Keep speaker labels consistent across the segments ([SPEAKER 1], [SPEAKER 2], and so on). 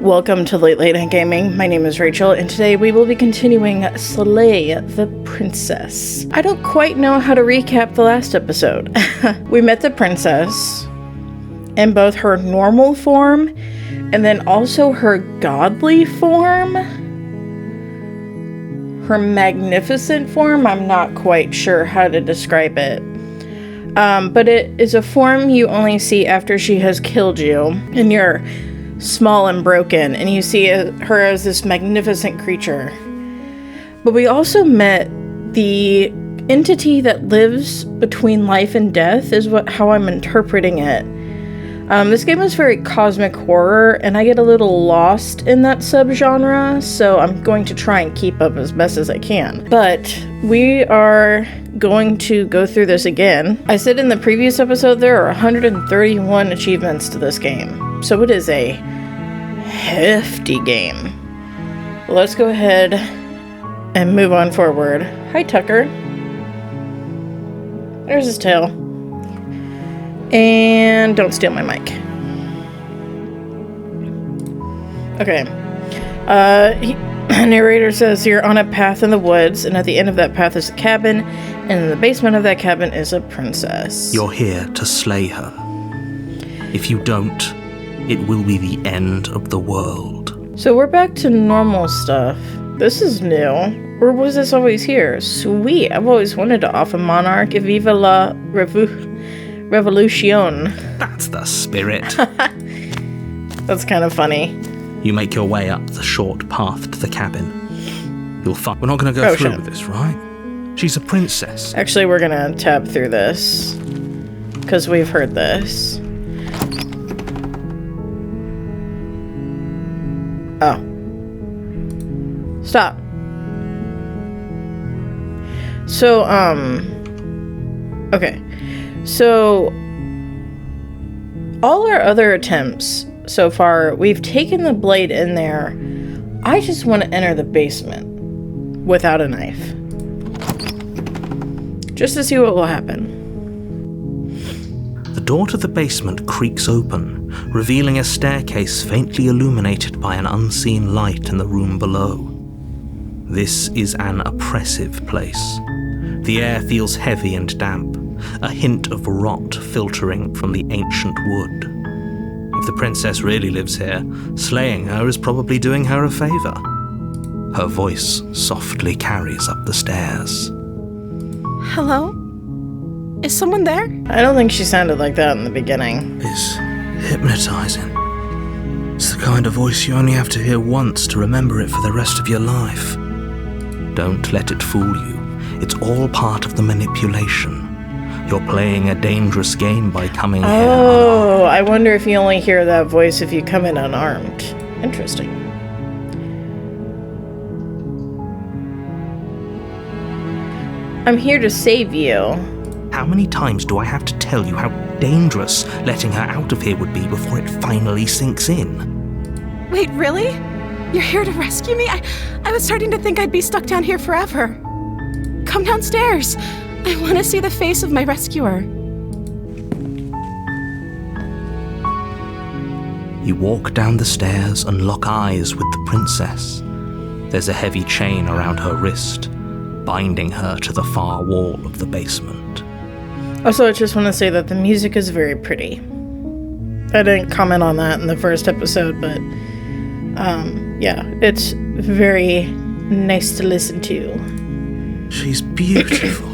[SPEAKER 1] Welcome to Late Night Gaming. My name is Rachel, and today we will be continuing Slay the Princess. I don't quite know how to recap the last episode. We met the princess in both her normal form and then also her godly form. Her magnificent form, I'm not quite sure how to describe it. But it is a form you only see after she has killed you, and you're small and broken, and you see her as this magnificent creature. But we also met the entity that lives between life and death, is how I'm interpreting it. This game is very cosmic horror, and I get a little lost in that subgenre, so I'm going to try and keep up as best as I can. But we are going to go through this again. I said in the previous episode there are 131 achievements to this game, so it is a hefty game. Well, let's go ahead and move on forward. Hi, Tucker. There's his tail. And don't steal my mic. Okay. Narrator says you're on a path in the woods, and at the end of that path is a cabin, and in the basement of that cabin is a princess.
[SPEAKER 2] You're here to slay her. If you don't, it will be the end of the world.
[SPEAKER 1] So we're back to normal stuff. This is new. Or was this always here? Sweet. I've always wanted to off a monarch. Viva la revolution.
[SPEAKER 2] That's the spirit.
[SPEAKER 1] That's kind of funny.
[SPEAKER 2] You make your way up the short path to the cabin. You'll find... We're not going to go through with this, right? She's a princess.
[SPEAKER 1] Actually, we're going to tab through this, because we've heard this. Oh. Stop. So, okay. So, all our other attempts so far, we've taken the blade in there. I just want to enter the basement without a knife. Just to see what will happen.
[SPEAKER 2] The door to the basement creaks open, revealing a staircase faintly illuminated by an unseen light in the room below. This is an oppressive place. The air feels heavy and damp, a hint of rot filtering from the ancient wood. If the princess really lives here, slaying her is probably doing her a favor. Her voice softly carries up the stairs.
[SPEAKER 3] Hello? Is someone there?
[SPEAKER 1] I don't think she sounded like that in the beginning.
[SPEAKER 2] It's hypnotizing. It's the kind of voice you only have to hear once to remember it for the rest of your life. Don't let it fool you. It's all part of the manipulation. You're playing a dangerous game by coming here.
[SPEAKER 1] Oh, I wonder if you only hear that voice if you come in unarmed. Interesting. I'm here to save you.
[SPEAKER 2] How many times do I have to tell you how dangerous letting her out of here would be before it finally sinks in?
[SPEAKER 3] Wait, really? You're here to rescue me? I was starting to think I'd be stuck down here forever. Come downstairs. I want to see the face of my rescuer.
[SPEAKER 2] You walk down the stairs and lock eyes with the princess. There's a heavy chain around her wrist, binding her to the far wall of the basement.
[SPEAKER 1] Also, I just want to say that the music is very pretty. I didn't comment on that in the first episode, but yeah, it's very nice to listen to.
[SPEAKER 2] She's beautiful.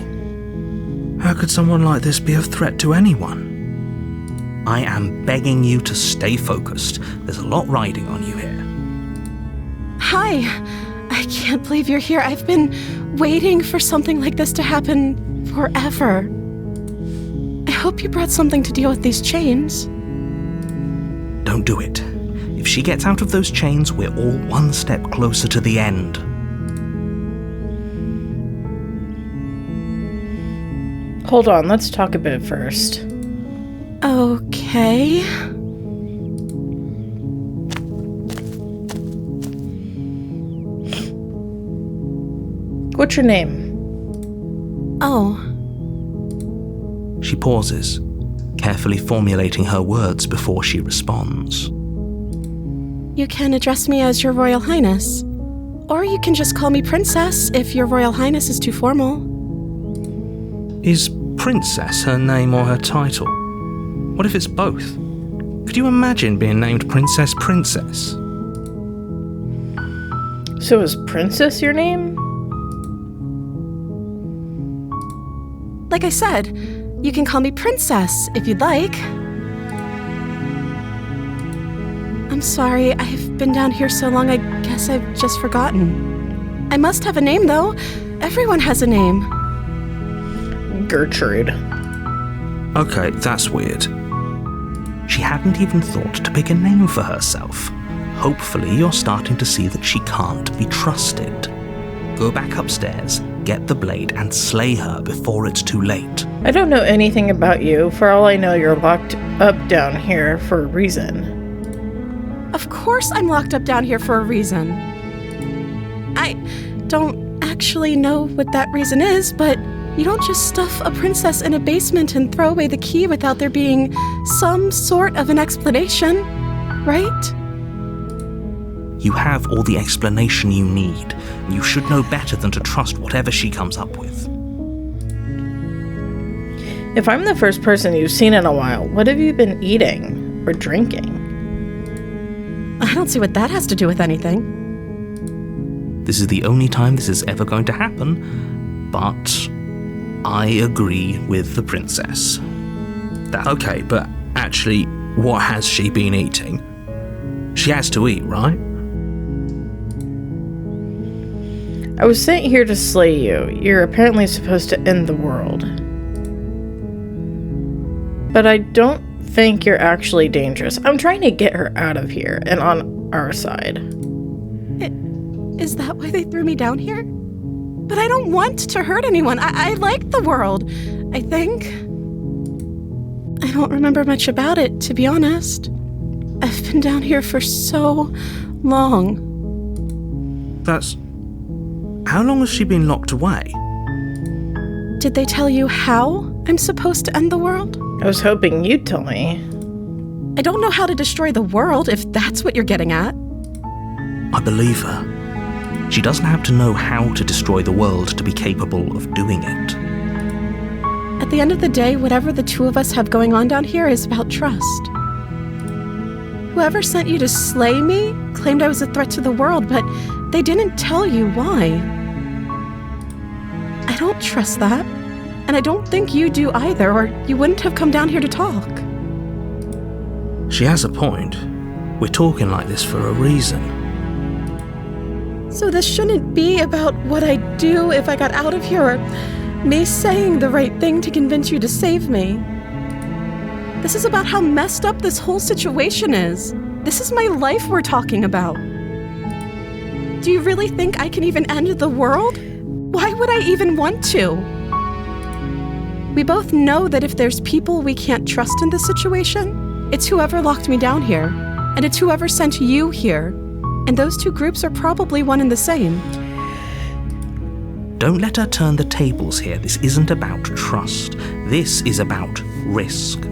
[SPEAKER 2] How could someone like this be a threat to anyone? I am begging you to stay focused. There's a lot riding on you here.
[SPEAKER 3] Hi. I can't believe you're here. I've been waiting for something like this to happen forever. I hope you brought something to deal with these chains.
[SPEAKER 2] Don't do it. If she gets out of those chains, we're all one step closer to the end.
[SPEAKER 1] Hold on, let's talk a bit first.
[SPEAKER 3] Okay.
[SPEAKER 1] What's your name?
[SPEAKER 3] Oh.
[SPEAKER 2] She pauses, carefully formulating her words before she responds.
[SPEAKER 3] You can address me as Your Royal Highness. Or you can just call me Princess if Your Royal Highness is too formal.
[SPEAKER 2] Is Princess her name or her title? What if it's both? Could you imagine being named Princess Princess?
[SPEAKER 1] So is Princess your name?
[SPEAKER 3] Like I said, you can call me Princess if you'd like. I'm sorry, I've been down here so long, I guess I've just forgotten. I must have a name, though. Everyone has a name.
[SPEAKER 1] Gertrude.
[SPEAKER 2] Okay, that's weird. She hadn't even thought to pick a name for herself. Hopefully you're starting to see that she can't be trusted. Go back upstairs, get the blade, and slay her before it's too late.
[SPEAKER 1] I don't know anything about you. For all I know, you're locked up down here for a reason.
[SPEAKER 3] Of course I'm locked up down here for a reason. I don't actually know what that reason is, but you don't just stuff a princess in a basement and throw away the key without there being some sort of an explanation, right?
[SPEAKER 2] You have all the explanation you need. You should know better than to trust whatever she comes up with.
[SPEAKER 1] If I'm the first person you've seen in a while, what have you been eating or drinking?
[SPEAKER 3] I don't see what that has to do with anything.
[SPEAKER 2] This is the only time this is ever going to happen, but I agree with the princess. Okay, but actually, what has she been eating? She has to eat, right?
[SPEAKER 1] I was sent here to slay you. You're apparently supposed to end the world. But I don't think you're actually dangerous. I'm trying to get her out of here and on our side.
[SPEAKER 3] Is that why they threw me down here? But I don't want to hurt anyone. I like the world, I think. I don't remember much about it, to be honest. I've been down here for so long.
[SPEAKER 2] How long has she been locked away?
[SPEAKER 3] Did they tell you how I'm supposed to end the world?
[SPEAKER 1] I was hoping you'd tell me.
[SPEAKER 3] I don't know how to destroy the world, if that's what you're getting at.
[SPEAKER 2] I believe her. She doesn't have to know how to destroy the world to be capable of doing it.
[SPEAKER 3] At the end of the day, whatever the two of us have going on down here is about trust. Whoever sent you to slay me claimed I was a threat to the world, but they didn't tell you why. I don't trust that, and I don't think you do either, or you wouldn't have come down here to talk.
[SPEAKER 2] She has a point. We're talking like this for a reason.
[SPEAKER 3] So this shouldn't be about what I'd do if I got out of here, or me saying the right thing to convince you to save me. This is about how messed up this whole situation is. This is my life we're talking about. Do you really think I can even end the world? Why would I even want to? We both know that if there's people we can't trust in this situation, it's whoever locked me down here, and it's whoever sent you here. And those two groups are probably one and the same.
[SPEAKER 2] Don't let her turn the tables here. This isn't about trust. This is about risk.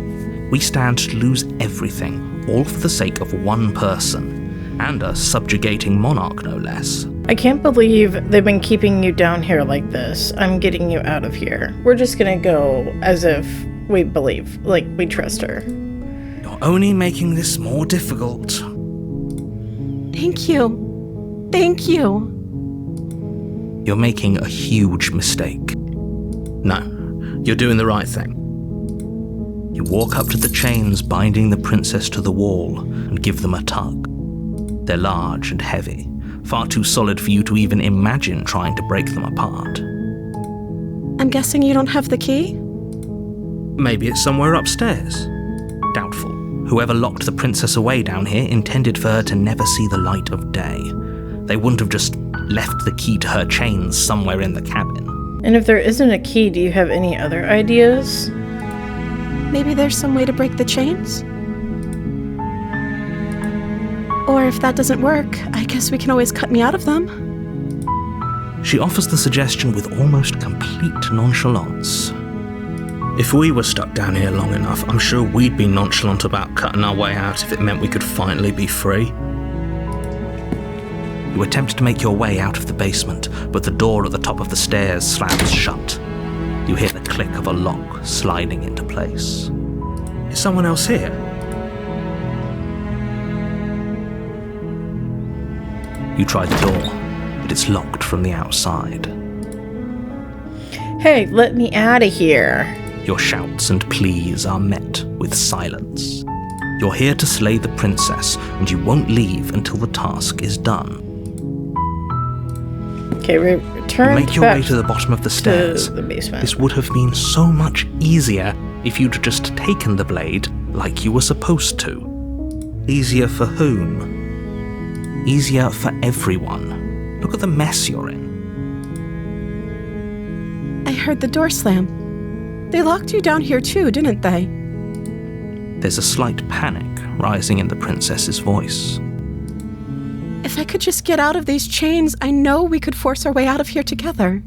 [SPEAKER 2] We stand to lose everything, all for the sake of one person, and a subjugating monarch, no less.
[SPEAKER 1] I can't believe they've been keeping you down here like this. I'm getting you out of here. We're just gonna go as if we believe, like we trust her.
[SPEAKER 2] You're only making this more difficult.
[SPEAKER 3] Thank you. Thank you.
[SPEAKER 2] You're making a huge mistake. No, you're doing the right thing. You walk up to the chains binding the princess to the wall and give them a tug. They're large and heavy, far too solid for you to even imagine trying to break them apart.
[SPEAKER 3] I'm guessing you don't have the key?
[SPEAKER 2] Maybe it's somewhere upstairs. Doubtful. Whoever locked the princess away down here intended for her to never see the light of day. They wouldn't have just left the key to her chains somewhere in the cabin.
[SPEAKER 1] And if there isn't a key, do you have any other ideas?
[SPEAKER 3] Maybe there's some way to break the chains? Or if that doesn't work, I guess we can always cut me out of them.
[SPEAKER 2] She offers the suggestion with almost complete nonchalance. If we were stuck down here long enough, I'm sure we'd be nonchalant about cutting our way out if it meant we could finally be free. You attempt to make your way out of the basement, but the door at the top of the stairs slams shut. You hear the click of a lock sliding into place. Is someone else here? You try the door, but it's locked from the outside.
[SPEAKER 1] Hey, let me out of here.
[SPEAKER 2] Your shouts and pleas are met with silence. You're here to slay the princess, and you won't leave until the task is done.
[SPEAKER 1] Okay, return.
[SPEAKER 2] You make your way to the bottom of the stairs.
[SPEAKER 1] To the basement.
[SPEAKER 2] This would have been so much easier if you'd just taken the blade like you were supposed to. Easier for whom? Easier for everyone. Look at the mess you're in.
[SPEAKER 3] I heard the door slam. They locked you down here too, didn't they?
[SPEAKER 2] There's a slight panic rising in the princess's voice.
[SPEAKER 3] If I could just get out of these chains, I know we could force our way out of here together.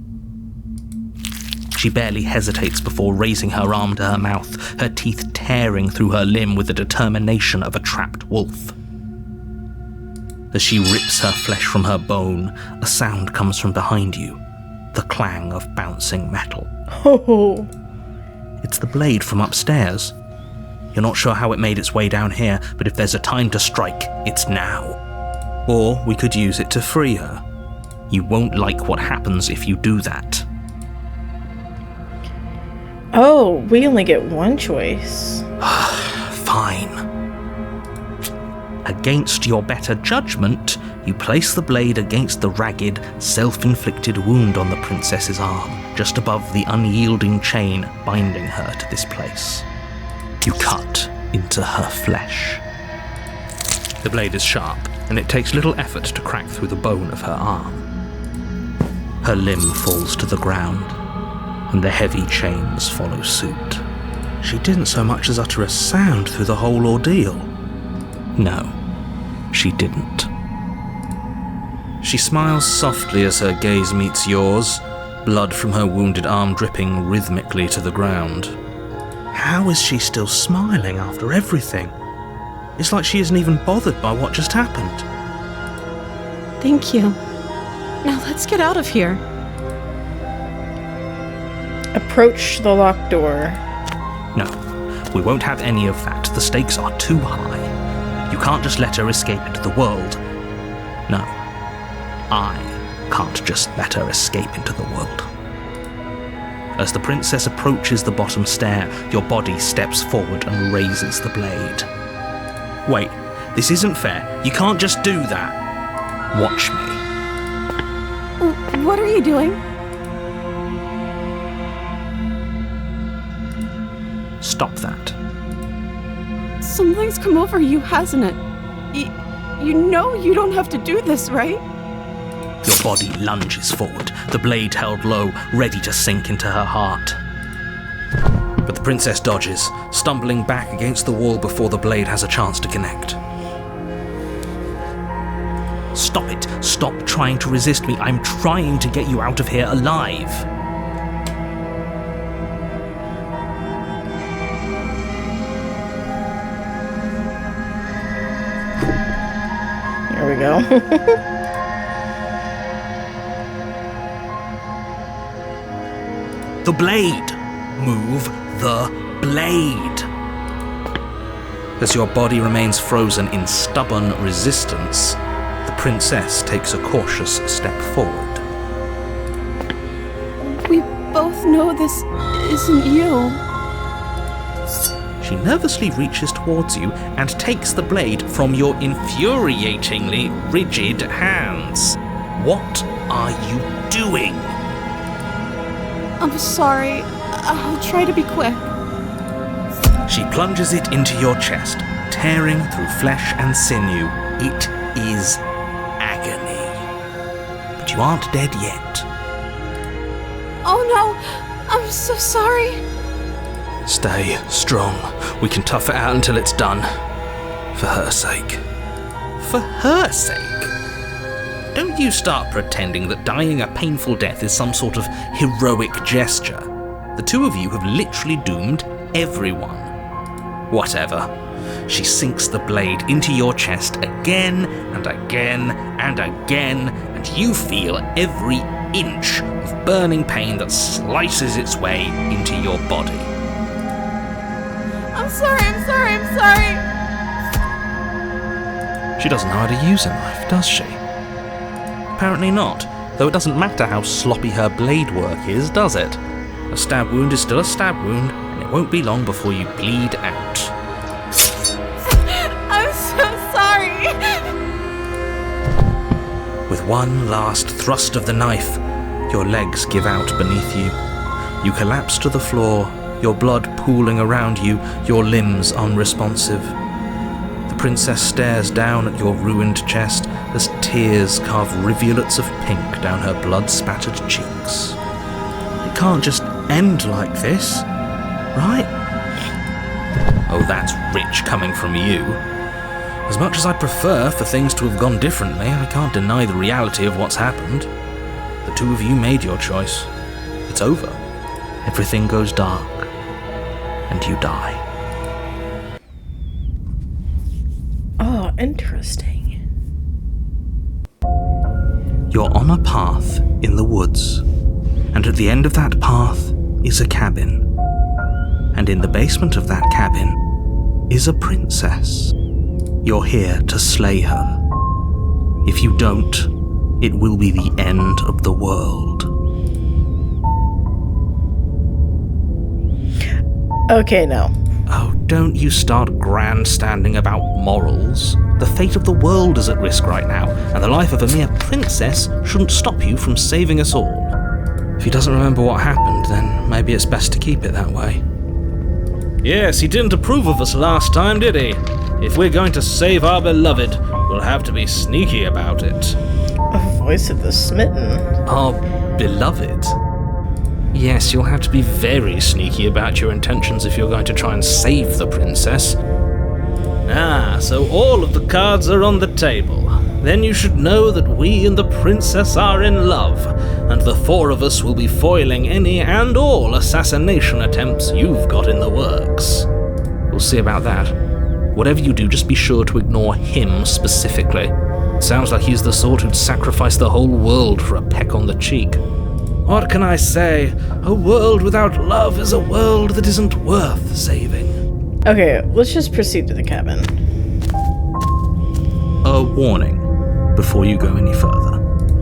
[SPEAKER 2] She barely hesitates before raising her arm to her mouth, her teeth tearing through her limb with the determination of a trapped wolf. As she rips her flesh from her bone, a sound comes from behind you, the clang of bouncing metal.
[SPEAKER 1] Oh.
[SPEAKER 2] It's the blade from upstairs. You're not sure how it made its way down here, but if there's a time to strike, it's now. Or we could use it to free her. You won't like what happens if you do that.
[SPEAKER 1] Oh, we only get one choice.
[SPEAKER 2] Fine. Against your better judgment, you place the blade against the ragged, self-inflicted wound on the princess's arm, just above the unyielding chain binding her to this place. You cut into her flesh. The blade is sharp, and it takes little effort to crack through the bone of her arm. Her limb falls to the ground, and the heavy chains follow suit. She didn't so much as utter a sound through the whole ordeal. No, she didn't. She smiles softly as her gaze meets yours, blood from her wounded arm dripping rhythmically to the ground. How is she still smiling after everything? It's like she isn't even bothered by what just happened.
[SPEAKER 3] Thank you. Now let's get out of here.
[SPEAKER 1] Approach the locked door.
[SPEAKER 2] No, we won't have any of that. The stakes are too high. You can't just let her escape into the world. No, I can't just let her escape into the world. As the princess approaches the bottom stair, your body steps forward and raises the blade. Wait, this isn't fair. You can't just do that. Watch me.
[SPEAKER 3] What are you doing?
[SPEAKER 2] Stop that.
[SPEAKER 3] Something's come over you, hasn't it? You know you don't have to do this, right?
[SPEAKER 2] Your body lunges forward, the blade held low, ready to sink into her heart. But the princess dodges, stumbling back against the wall before the blade has a chance to connect. Stop it. Stop trying to resist me. I'm trying to get you out of here alive.
[SPEAKER 1] Here we go.
[SPEAKER 2] The blade! Move the blade! As your body remains frozen in stubborn resistance, the princess takes a cautious step forward.
[SPEAKER 3] We both know this isn't you.
[SPEAKER 2] She nervously reaches towards you and takes the blade from your infuriatingly rigid hands. What are you doing?
[SPEAKER 3] I'm sorry. I'll try to be quick.
[SPEAKER 2] She plunges it into your chest, tearing through flesh and sinew. It is agony. But you aren't dead yet.
[SPEAKER 3] Oh no, I'm so sorry.
[SPEAKER 2] Stay strong. We can tough it out until it's done. For her sake. For her sake? Don't you start pretending that dying a painful death is some sort of heroic gesture. The two of you have literally doomed everyone. Whatever. she sinks the blade into your chest again and again and again, and you feel every inch of burning pain that slices its way into your body.
[SPEAKER 3] I'm sorry.
[SPEAKER 2] She doesn't know how to use a knife, does she? Apparently not, though it doesn't matter how sloppy her blade work is, does it? A stab wound is still a stab wound, and it won't be long before you bleed out.
[SPEAKER 3] I'm so sorry.
[SPEAKER 2] With one last thrust of the knife, your legs give out beneath you. You collapse to the floor, your blood pooling around you, your limbs unresponsive. The princess stares down at your ruined chest as tears carve rivulets of pink down her blood-spattered cheeks. It can't just end like this, right? Oh, that's rich coming from you. As much as I prefer for things to have gone differently, I can't deny the reality of what's happened. The two of you made your choice. It's over. Everything goes dark, and you die.
[SPEAKER 1] Oh, interesting.
[SPEAKER 2] You're on a path in the woods, and at the end of that path is a cabin. And in the basement of that cabin is a princess. You're here to slay her. If you don't, it will be the end of the world.
[SPEAKER 1] Okay, no.
[SPEAKER 2] Oh, don't you start grandstanding about morals. The fate of the world is at risk right now, and the life of a mere princess shouldn't stop you from saving us all. If he doesn't remember what happened, then maybe it's best to keep it that way. Yes, he didn't approve of us last time, did he? If we're going to save our beloved, we'll have to be sneaky about it.
[SPEAKER 1] A voice of the smitten.
[SPEAKER 2] Our beloved? Yes, you'll have to be very sneaky about your intentions if you're going to try and save the princess. Ah, so all of the cards are on the table. Then you should know that we and the princess are in love, and the four of us will be foiling any and all assassination attempts you've got in the works. We'll see about that. Whatever you do, just be sure to ignore him specifically. Sounds like he's the sort who'd sacrifice the whole world for a peck on the cheek. What can I say? A world without love is a world that isn't worth saving.
[SPEAKER 1] Okay, let's just proceed to the cabin.
[SPEAKER 2] A warning before you go any further.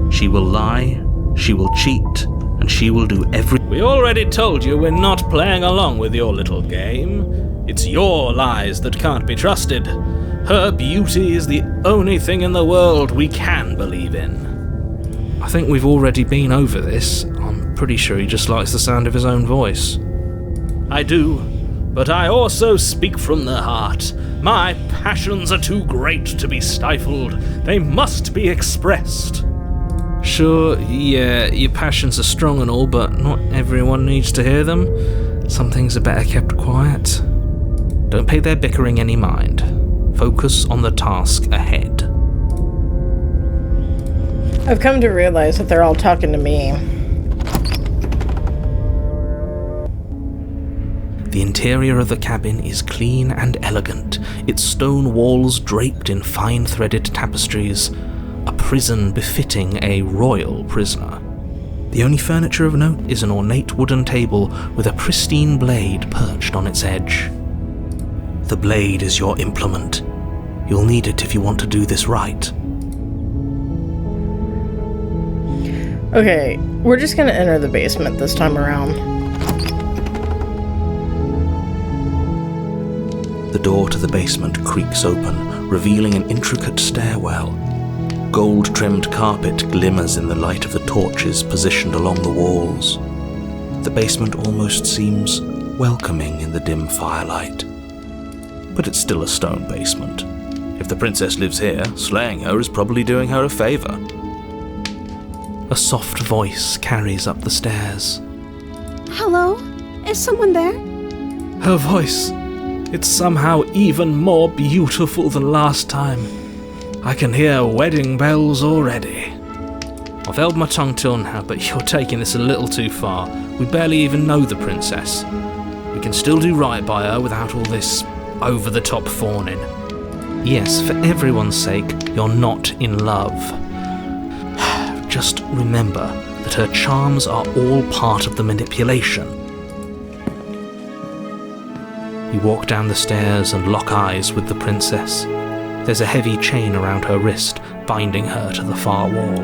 [SPEAKER 2] She will lie, she will cheat, and she will do everything. We already told you we're not playing along with your little game. It's your lies that can't be trusted. Her beauty is the only thing in the world we can believe in. I think we've already been over this. I'm pretty sure he just likes the sound of his own voice. I do, but I also speak from the heart. My passions are too great to be stifled. They must be expressed. Sure, yeah, your passions are strong and all, but not everyone needs to hear them. Some things are better kept quiet. Don't pay their bickering any mind. Focus on the task ahead.
[SPEAKER 1] I've come to realize that they're all talking to me.
[SPEAKER 2] The interior of the cabin is clean and elegant, its stone walls draped in fine-threaded tapestries, a prison befitting a royal prisoner. The only furniture of note is an ornate wooden table with a pristine blade perched on its edge. The blade is your implement. You'll need it if you want to do this right.
[SPEAKER 1] Okay, we're just gonna enter the basement this time around.
[SPEAKER 2] The door to the basement creaks open, revealing an intricate stairwell. Gold-trimmed carpet glimmers in the light of the torches positioned along the walls. The basement almost seems welcoming in the dim firelight. But it's still a stone basement. If the princess lives here, slaying her is probably doing her a favor. A soft voice carries up the stairs.
[SPEAKER 3] Hello? Is someone there?
[SPEAKER 2] Her voice, it's somehow even more beautiful than last time. I can hear wedding bells already. I've held my tongue till now, but you're taking this a little too far. We barely even know the princess. We can still do right by her without all this over-the-top fawning. Yes, for everyone's sake, you're not in love. Just remember that her charms are all part of the manipulation. You walk down the stairs and lock eyes with the princess. There's a heavy chain around her wrist, binding her to the far wall.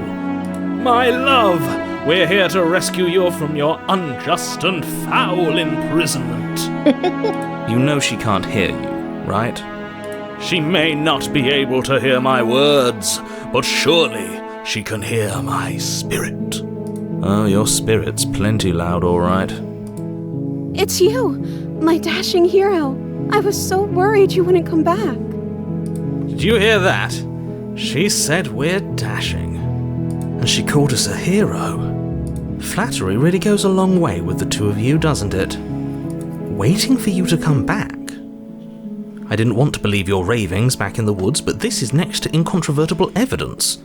[SPEAKER 4] My love, we're here to rescue you from your unjust and foul imprisonment.
[SPEAKER 2] You know she can't hear you, right?
[SPEAKER 4] She may not be able to hear my words, but surely she can hear my spirit.
[SPEAKER 2] Oh, your spirit's plenty loud, all right.
[SPEAKER 3] It's you, my dashing hero. I was so worried you wouldn't come back.
[SPEAKER 4] Did you hear that? She said we're dashing.
[SPEAKER 2] And she called us a hero. Flattery really goes a long way with the two of you, doesn't it? Waiting for you to come back. I didn't want to believe your ravings back in the woods, but this is next to incontrovertible evidence.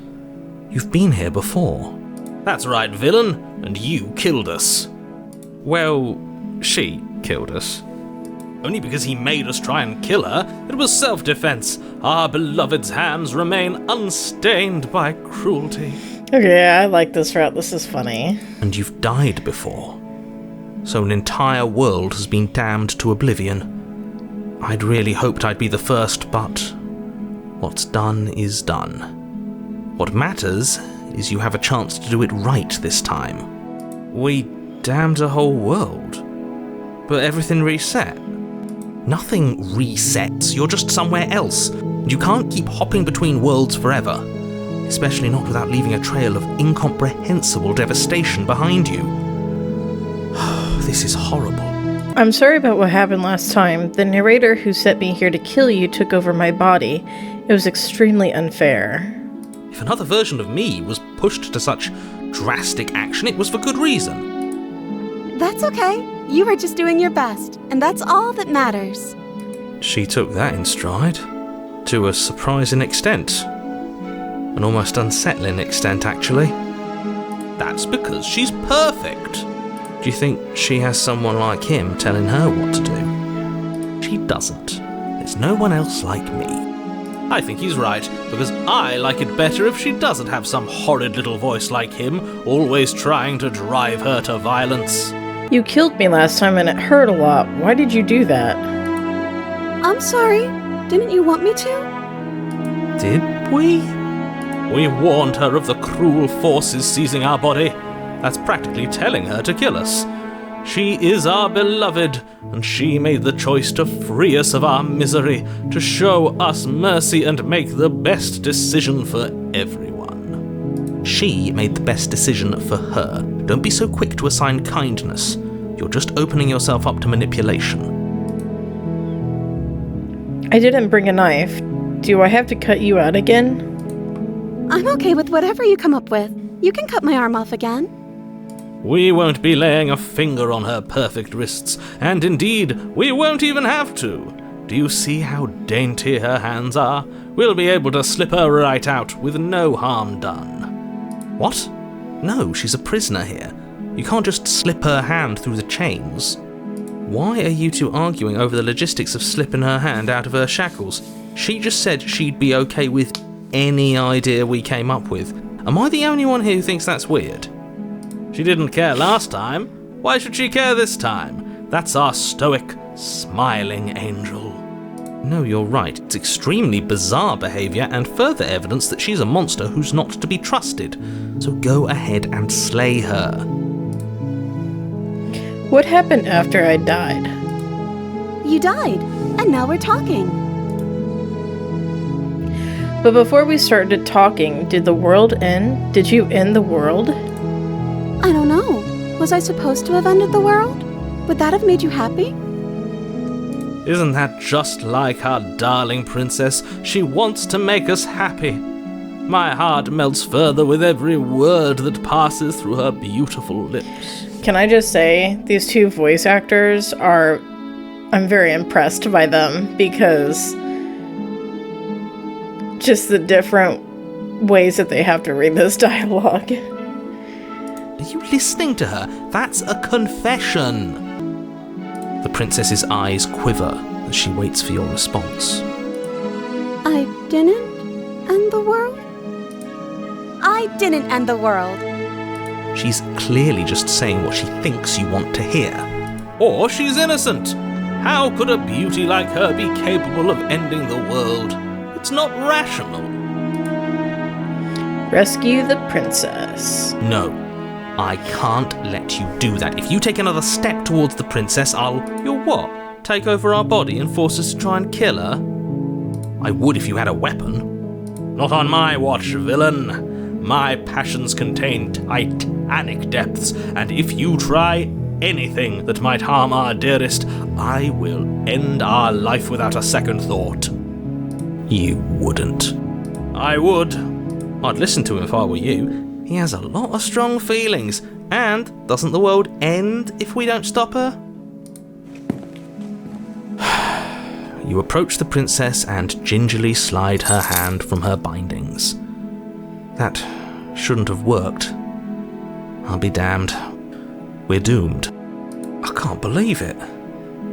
[SPEAKER 2] You've been here before.
[SPEAKER 4] That's right, villain, and you killed us.
[SPEAKER 2] Well, she killed us.
[SPEAKER 4] Only because he made us try and kill her. It was self-defense. Our beloved's hands remain unstained by cruelty.
[SPEAKER 1] Okay, I like this route. This is funny.
[SPEAKER 2] And you've died before. So an entire world has been damned to oblivion. I'd really hoped I'd be the first, but what's done is done. What matters is you have a chance to do it right this time. We damned a whole world, but everything reset. Nothing resets, you're just somewhere else. You can't keep hopping between worlds forever, especially not without leaving a trail of incomprehensible devastation behind you. This is horrible.
[SPEAKER 1] I'm sorry about what happened last time. The narrator who sent me here to kill you took over my body. It was extremely unfair.
[SPEAKER 2] If another version of me was pushed to such drastic action, it was for good reason.
[SPEAKER 3] That's okay. You were just doing your best, and that's all that matters.
[SPEAKER 2] She took that in stride. To a surprising extent. An almost unsettling extent, actually.
[SPEAKER 4] That's because she's perfect.
[SPEAKER 2] Do you think she has someone like him telling her what to do? She doesn't. There's no one else like me.
[SPEAKER 4] I think he's right, because I like it better if she doesn't have some horrid little voice like him, always trying to drive her to violence.
[SPEAKER 1] You killed me last time and it hurt a lot. Why did you do that?
[SPEAKER 3] I'm sorry. Didn't you want me to?
[SPEAKER 2] Did we?
[SPEAKER 4] We warned her of the cruel forces seizing our body. That's practically telling her to kill us. She is our beloved, and she made the choice to free us of our misery, to show us mercy and make the best decision for everyone.
[SPEAKER 2] She made the best decision for her. Don't be so quick to assign kindness. You're just opening yourself up to manipulation.
[SPEAKER 1] I didn't bring a knife. Do I have to cut you out again?
[SPEAKER 3] I'm okay with whatever you come up with. You can cut my arm off again.
[SPEAKER 4] We won't be laying a finger on her perfect wrists, and indeed, we won't even have to. Do you see how dainty her hands are? We'll be able to slip her right out with no harm done.
[SPEAKER 2] What? No, she's a prisoner here. You can't just slip her hand through the chains. Why are you two arguing over the logistics of slipping her hand out of her shackles? She just said she'd be okay with any idea we came up with. Am I the only one here who thinks that's weird?
[SPEAKER 4] She didn't care last time. Why should she care this time? That's our stoic, smiling angel.
[SPEAKER 2] No, you're right. It's extremely bizarre behaviour and further evidence that she's a monster who's not to be trusted. So go ahead and slay her.
[SPEAKER 1] What happened after I died?
[SPEAKER 3] You died, and now we're talking.
[SPEAKER 1] But before we started talking, did the world end? Did you end the world?
[SPEAKER 3] I don't know. Was I supposed to have ended the world? Would that have made you happy?
[SPEAKER 4] Isn't that just like our darling princess? She wants to make us happy. My heart melts further with every word that passes through her beautiful lips.
[SPEAKER 1] Can I just say, these two voice actors I'm very impressed by them, because just the different ways that they have to read this dialogue.
[SPEAKER 2] Are you listening to her? That's a confession. The princess's eyes quiver as as she waits for your response.
[SPEAKER 3] I didn't end the world? I didn't end the world.
[SPEAKER 2] She's clearly just saying what she thinks you want to hear.
[SPEAKER 4] Or she's innocent. How could a beauty like her be capable of ending the world? It's not rational.
[SPEAKER 1] Rescue the princess.
[SPEAKER 2] No, I can't let you do that. If you take another step towards the princess,
[SPEAKER 4] You'll what? Take over our body and force us to try and kill her?
[SPEAKER 2] I would if you had a weapon.
[SPEAKER 4] Not on my watch, villain. My passions contain titanic depths, and if you try anything that might harm our dearest, I will end our life without a second thought.
[SPEAKER 2] You wouldn't.
[SPEAKER 4] I would. I'd listen to him if I were you. He has a lot of strong feelings, and doesn't the world end if we don't stop her?
[SPEAKER 2] You approach the princess and gingerly slide her hand from her bindings. That shouldn't have worked. I'll be damned. We're doomed.
[SPEAKER 4] I can't believe it.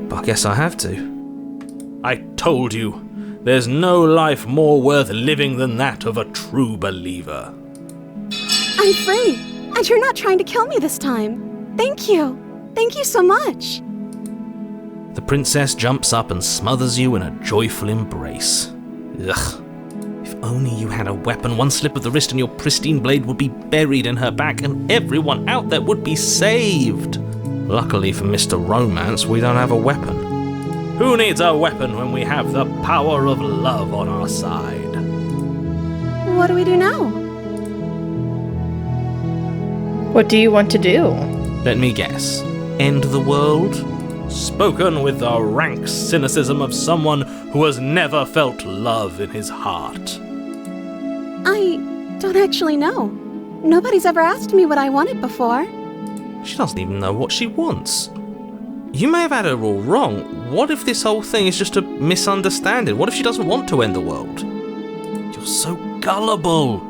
[SPEAKER 4] But I guess I have to. I told you, there's no life more worth living than that of a true believer.
[SPEAKER 3] I'm free, and you're not trying to kill me this time. Thank you. Thank you so much.
[SPEAKER 2] The princess jumps up and smothers you in a joyful embrace. Ugh. If only you had a weapon, one slip of the wrist and your pristine blade would be buried in her back and everyone out there would be saved. Luckily for Mr. Romance, we don't have a weapon.
[SPEAKER 4] Who needs a weapon when we have the power of love on our side?
[SPEAKER 3] What do we do now?
[SPEAKER 1] What do you want to do?
[SPEAKER 2] Let me guess. End the world?
[SPEAKER 4] Spoken with the rank cynicism of someone who has never felt love in his heart.
[SPEAKER 3] I don't actually know. Nobody's ever asked me what I wanted before.
[SPEAKER 2] She doesn't even know what she wants. You may have had her all wrong. What if this whole thing is just a misunderstanding? What if she doesn't want to end the world? You're so gullible.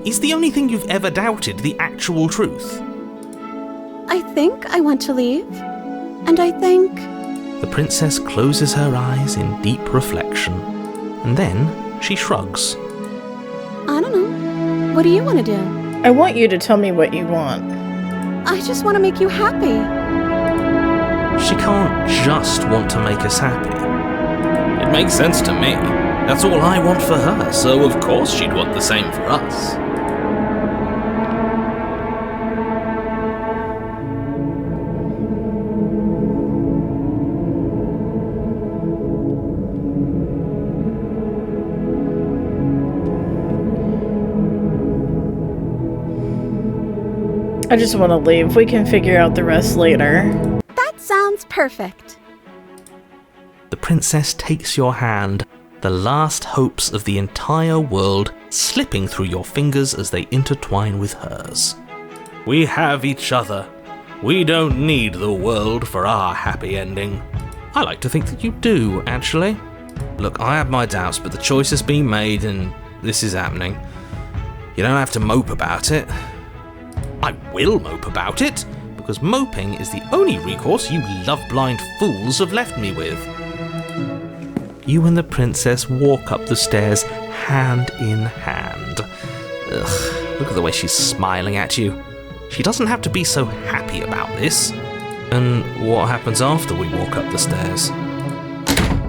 [SPEAKER 2] Is the only thing you've ever doubted the actual truth?
[SPEAKER 3] I think I want to leave. And I think...
[SPEAKER 2] The princess closes her eyes in deep reflection, and then she shrugs.
[SPEAKER 3] I don't know. What do you want to do?
[SPEAKER 1] I want you to tell me what you want.
[SPEAKER 3] I just want to make you happy.
[SPEAKER 2] She can't just want to make us happy.
[SPEAKER 4] It makes sense to me. That's all I want for her, so of course she'd want the same for us.
[SPEAKER 1] I just want to leave. We can figure out the rest later.
[SPEAKER 3] That sounds perfect.
[SPEAKER 2] The princess takes your hand, the last hopes of the entire world slipping through your fingers as they intertwine with hers.
[SPEAKER 4] We have each other. We don't need the world for our happy ending.
[SPEAKER 2] I like to think that you do, actually. Look, I have my doubts, but the choice has been made and this is happening. You don't have to mope about it. I will mope about it, because moping is the only recourse you love-blind fools have left me with. You and the princess walk up the stairs hand in hand. Ugh, look at the way she's smiling at you. She doesn't have to be so happy about this. And what happens after we walk up the stairs?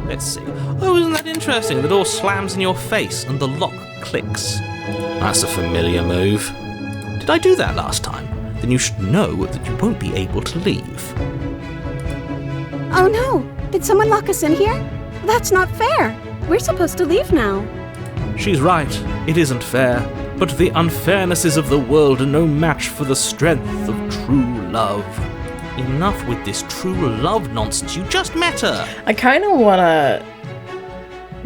[SPEAKER 2] Let's see. Oh, isn't that interesting? The door slams in your face and the lock clicks. That's a familiar move. Did I do that last time? Then you should know that you won't be able to leave.
[SPEAKER 3] Oh no! Did someone lock us in here? That's not fair! We're supposed to leave now.
[SPEAKER 4] She's right. It isn't fair. But the unfairnesses of the world are no match for the strength of true love.
[SPEAKER 2] Enough with this true love nonsense. You just met her.
[SPEAKER 1] I kind of want to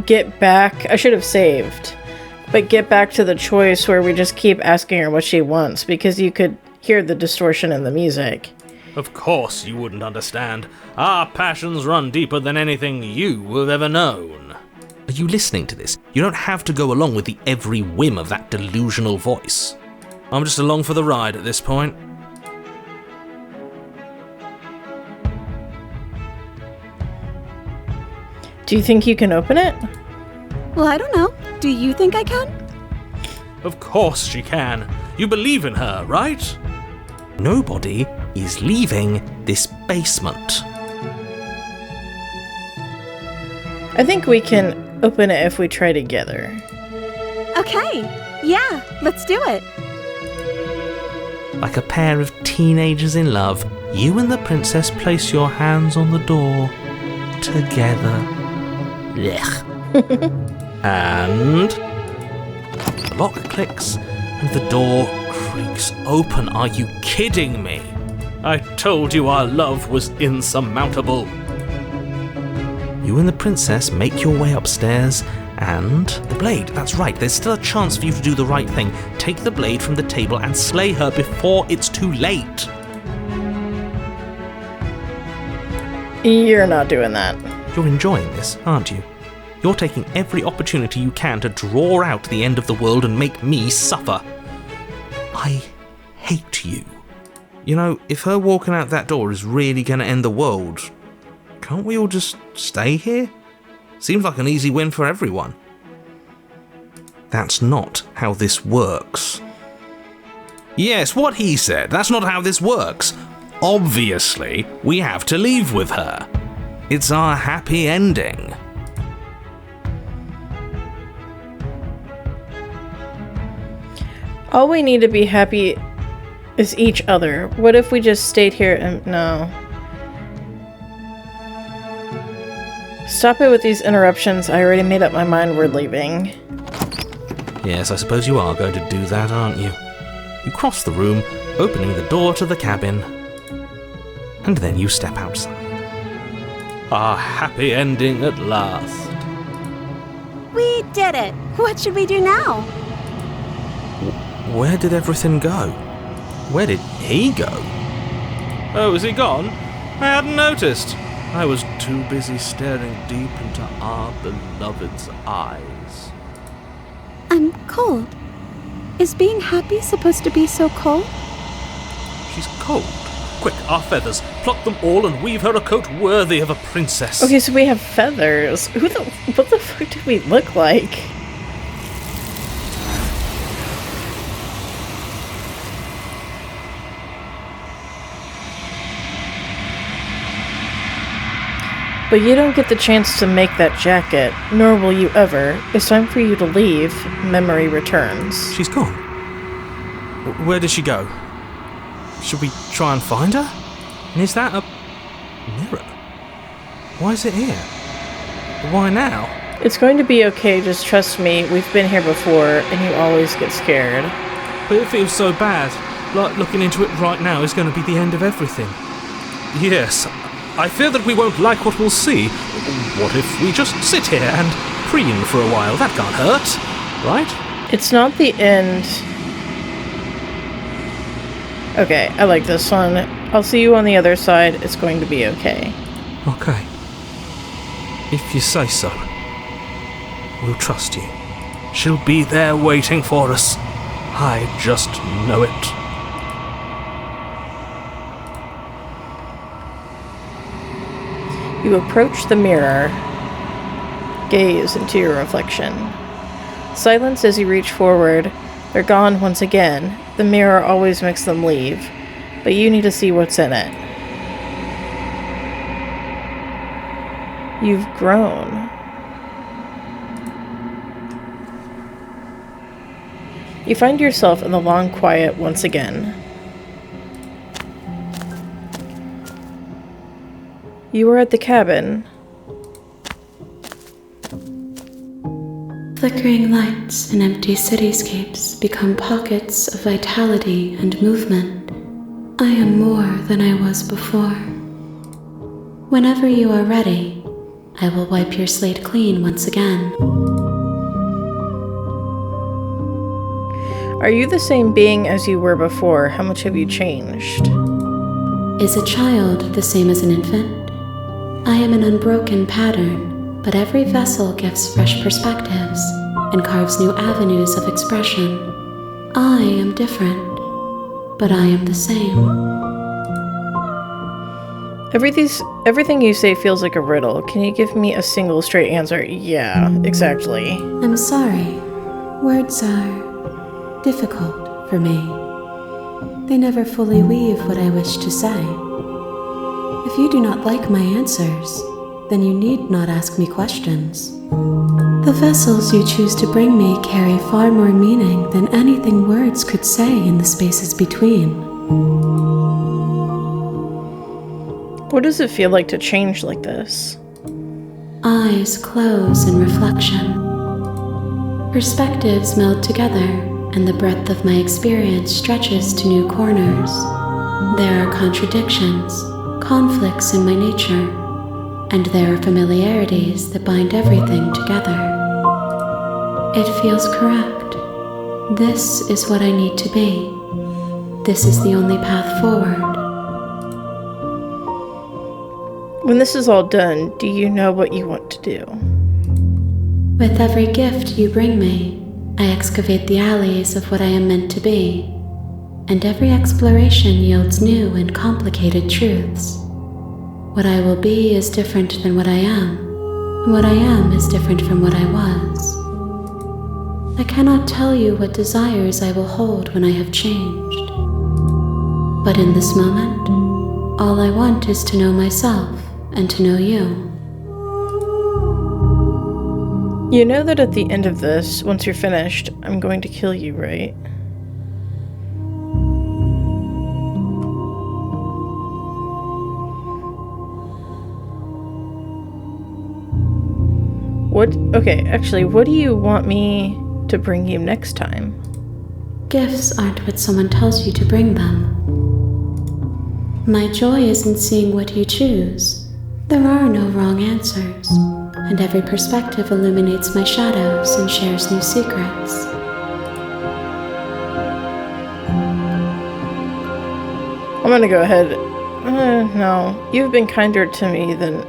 [SPEAKER 1] get back. I should have saved. But get back to the choice where we just keep asking her what she wants, because you could hear the distortion in the music.
[SPEAKER 4] Of course you wouldn't understand. Our passions run deeper than anything you have ever known.
[SPEAKER 2] Are you listening to this? You don't have to go along with the every whim of that delusional voice.
[SPEAKER 4] I'm just along for the ride at this point.
[SPEAKER 1] Do you think you can open it?
[SPEAKER 3] Well, I don't know. Do you think I can?
[SPEAKER 4] Of course she can. You believe in her, right?
[SPEAKER 2] Nobody is leaving this basement.
[SPEAKER 1] I think we can open it if we try together.
[SPEAKER 3] Okay. Yeah, let's do it.
[SPEAKER 2] Like a pair of teenagers in love, you and the princess place your hands on the door together. And the lock clicks and the door creaks open. Are you kidding me?
[SPEAKER 4] I told you our love was insurmountable.
[SPEAKER 2] You and the princess make your way upstairs, and the blade, that's right, there's still a chance for you to do the right thing. Take the blade from the table and slay her before it's too late.
[SPEAKER 1] You're not doing that.
[SPEAKER 2] You're enjoying this, aren't you? You're taking every opportunity you can to draw out the end of the world and make me suffer. I hate you. You know, if her walking out that door is really going to end the world, can't we all just stay here? Seems like an easy win for everyone. That's not how this works.
[SPEAKER 4] Yes, what he said. That's not how this works. Obviously, we have to leave with her.
[SPEAKER 2] It's our happy ending.
[SPEAKER 1] All we need to be happy is each other. What if we just stayed here and... No. Stop it with these interruptions. I already made up my mind we're leaving.
[SPEAKER 2] Yes, I suppose you are going to do that, aren't you? You cross the room, opening the door to the cabin, and then you step outside.
[SPEAKER 4] Our happy ending at last.
[SPEAKER 3] We did it. What should we do now?
[SPEAKER 2] Where did everything go? Where did he go?
[SPEAKER 4] Oh, is he gone? I hadn't noticed. I was too busy staring deep into our beloved's eyes.
[SPEAKER 3] I'm cold. Is being happy supposed to be so cold?
[SPEAKER 4] She's cold. Quick, our feathers. Pluck them all and weave her a coat worthy of a princess.
[SPEAKER 1] Okay, so we have feathers. What the fuck did we look like? But you don't get the chance to make that jacket, nor will you ever. It's time for you to leave. Memory returns.
[SPEAKER 2] She's gone. Where did she go? Should we try and find her? And is that a mirror? Why is it here? Why now?
[SPEAKER 1] It's going to be okay, just trust me. We've been here before, and you always get scared.
[SPEAKER 2] But it feels so bad. Like looking into it right now is going to be the end of everything.
[SPEAKER 4] Yes, I fear that we won't like what we'll see. What if we just sit here and preen for a while? That can't hurt, right?
[SPEAKER 1] It's not the end. Okay, I like this one. I'll see you on the other side. It's going to be okay.
[SPEAKER 2] Okay. If you say so. We'll trust you.
[SPEAKER 4] She'll be there waiting for us. I just know it.
[SPEAKER 1] You approach the mirror. Gaze into your reflection. Silence as you reach forward. They're gone once again. The mirror always makes them leave, but you need to see what's in it. You've grown. You find yourself in the long quiet once again. You are at the cabin.
[SPEAKER 5] Flickering lights in empty cityscapes become pockets of vitality and movement. I am more than I was before. Whenever you are ready, I will wipe your slate clean once again.
[SPEAKER 1] Are you the same being as you were before? How much have you changed?
[SPEAKER 5] Is a child the same as an infant? I am an unbroken pattern, but every vessel gives fresh perspectives and carves new avenues of expression. I am different, but I am the same.
[SPEAKER 1] Everything you say feels like a riddle. Can you give me a single straight answer? Yeah, exactly.
[SPEAKER 5] I'm sorry. Words are difficult for me. They never fully weave what I wish to say. If you do not like my answers, then you need not ask me questions. The vessels you choose to bring me carry far more meaning than anything words could say in the spaces between.
[SPEAKER 1] What does it feel like to change like this?
[SPEAKER 5] Eyes close in reflection. Perspectives meld together, and the breadth of my experience stretches to new corners. There are contradictions, conflicts in my nature, and there are familiarities that bind everything together. It feels correct. This is what I need to be. This is the only path forward.
[SPEAKER 1] When this is all done, do you know what you want to do?
[SPEAKER 5] With every gift you bring me, I excavate the alleys of what I am meant to be, and every exploration yields new and complicated truths. What I will be is different than what I am, and what I am is different from what I was. I cannot tell you what desires I will hold when I have changed. But in this moment, all I want is to know myself and to know you.
[SPEAKER 1] You know that at the end of this, once you're finished, I'm going to kill you, right? What do you want me to bring you next time?
[SPEAKER 5] Gifts aren't what someone tells you to bring them. My joy is in seeing what you choose. There are no wrong answers, and every perspective illuminates my shadows and shares new secrets.
[SPEAKER 1] I'm gonna go ahead. No. You've been kinder to me than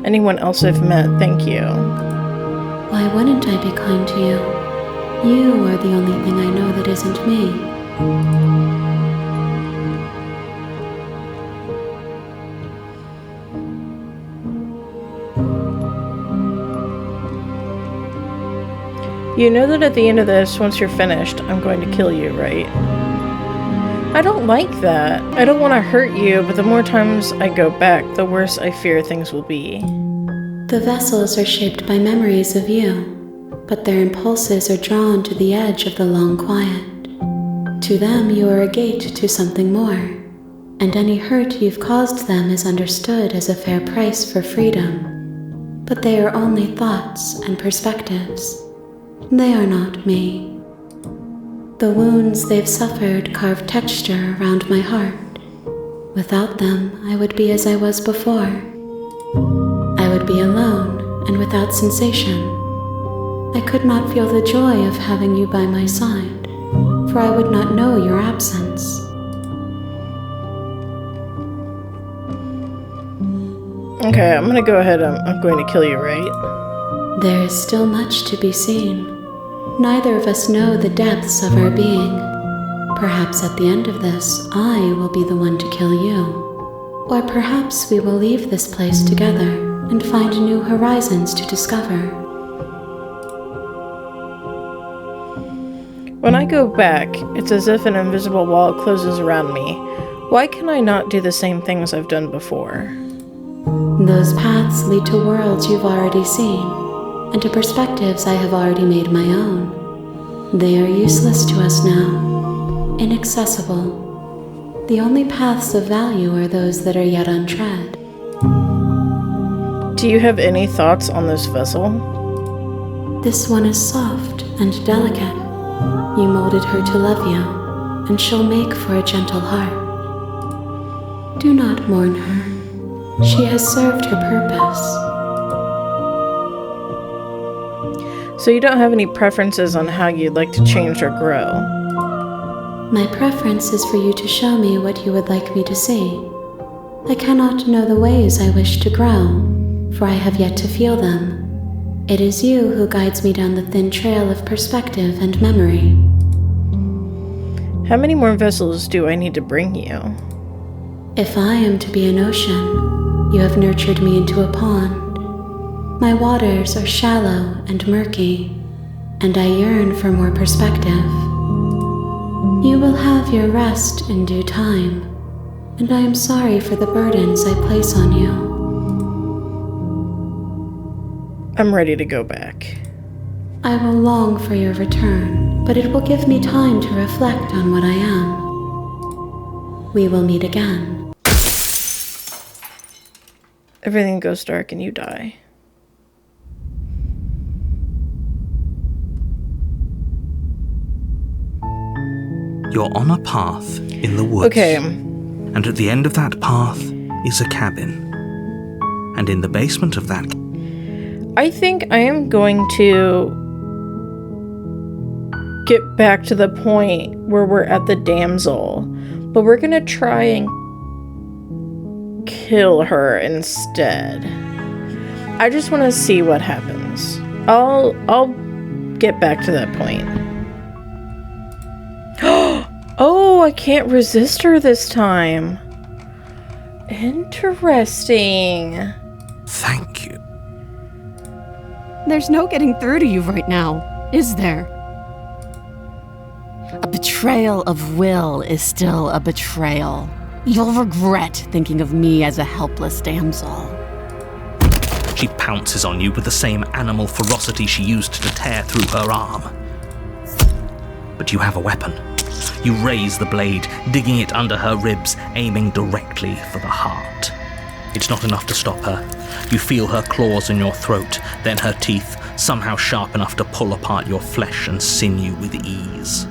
[SPEAKER 1] anyone else I've met, thank you.
[SPEAKER 5] Why wouldn't I be kind to you? You are the only thing I know that isn't me.
[SPEAKER 1] You know that at the end of this, once you're finished, I'm going to kill you, right? I don't like that. I don't want to hurt you, but the more times I go back, the worse I fear things will be.
[SPEAKER 5] The vessels are shaped by memories of you, but their impulses are drawn to the edge of the long quiet. To them, you are a gate to something more, and any hurt you've caused them is understood as a fair price for freedom. But they are only thoughts and perspectives. They are not me. The wounds they've suffered carve texture around my heart. Without them, I would be as I was before. I would be alone and without sensation. I could not feel the joy of having you by my side, for I would not know your absence.
[SPEAKER 1] Okay, I'm gonna go ahead. I'm going to kill you, right?
[SPEAKER 5] There is still much to be seen. Neither of us know the depths of our being. Perhaps at the end of this, I will be the one to kill you. Or perhaps we will leave this place together and find new horizons to discover.
[SPEAKER 1] When I go back, it's as if an invisible wall closes around me. Why can I not do the same things I've done before?
[SPEAKER 5] Those paths lead to worlds you've already seen, and to perspectives I have already made my own. They are useless to us now, inaccessible. The only paths of value are those that are yet untread.
[SPEAKER 1] Do you have any thoughts on this vessel?
[SPEAKER 5] This one is soft and delicate. You molded her to love you, and she'll make for a gentle heart. Do not mourn her. She has served her purpose.
[SPEAKER 1] So you don't have any preferences on how you'd like to change or grow?
[SPEAKER 5] My preference is for you to show me what you would like me to see. I cannot know the ways I wish to grow, for I have yet to feel them. It is you who guides me down the thin trail of perspective and memory.
[SPEAKER 1] How many more vessels do I need to bring you?
[SPEAKER 5] If I am to be an ocean, you have nurtured me into a pond. My waters are shallow and murky, and I yearn for more perspective. You will have your rest in due time, and I am sorry for the burdens I place on you.
[SPEAKER 1] I'm ready to go back.
[SPEAKER 5] I will long for your return, but it will give me time to reflect on what I am. We will meet again.
[SPEAKER 1] Everything goes dark and you die.
[SPEAKER 2] You're on a path in the woods.
[SPEAKER 1] Okay.
[SPEAKER 2] And at the end of that path is a cabin. And in the basement of that...
[SPEAKER 1] I think I am going to get back to the point where we're at the damsel. But we're gonna try and kill her instead. I just want to see what happens. I'll get back to that point. Oh, I can't resist her this time. Interesting.
[SPEAKER 2] Thank you.
[SPEAKER 3] There's no getting through to you right now, is there? A betrayal of will is still a betrayal. You'll regret thinking of me as a helpless damsel.
[SPEAKER 2] She pounces on you with the same animal ferocity she used to tear through her arm. But you have a weapon. You raise the blade, digging it under her ribs, aiming directly for the heart. It's not enough to stop her. You feel her claws in your throat, then her teeth, somehow sharp enough to pull apart your flesh and sinew with ease.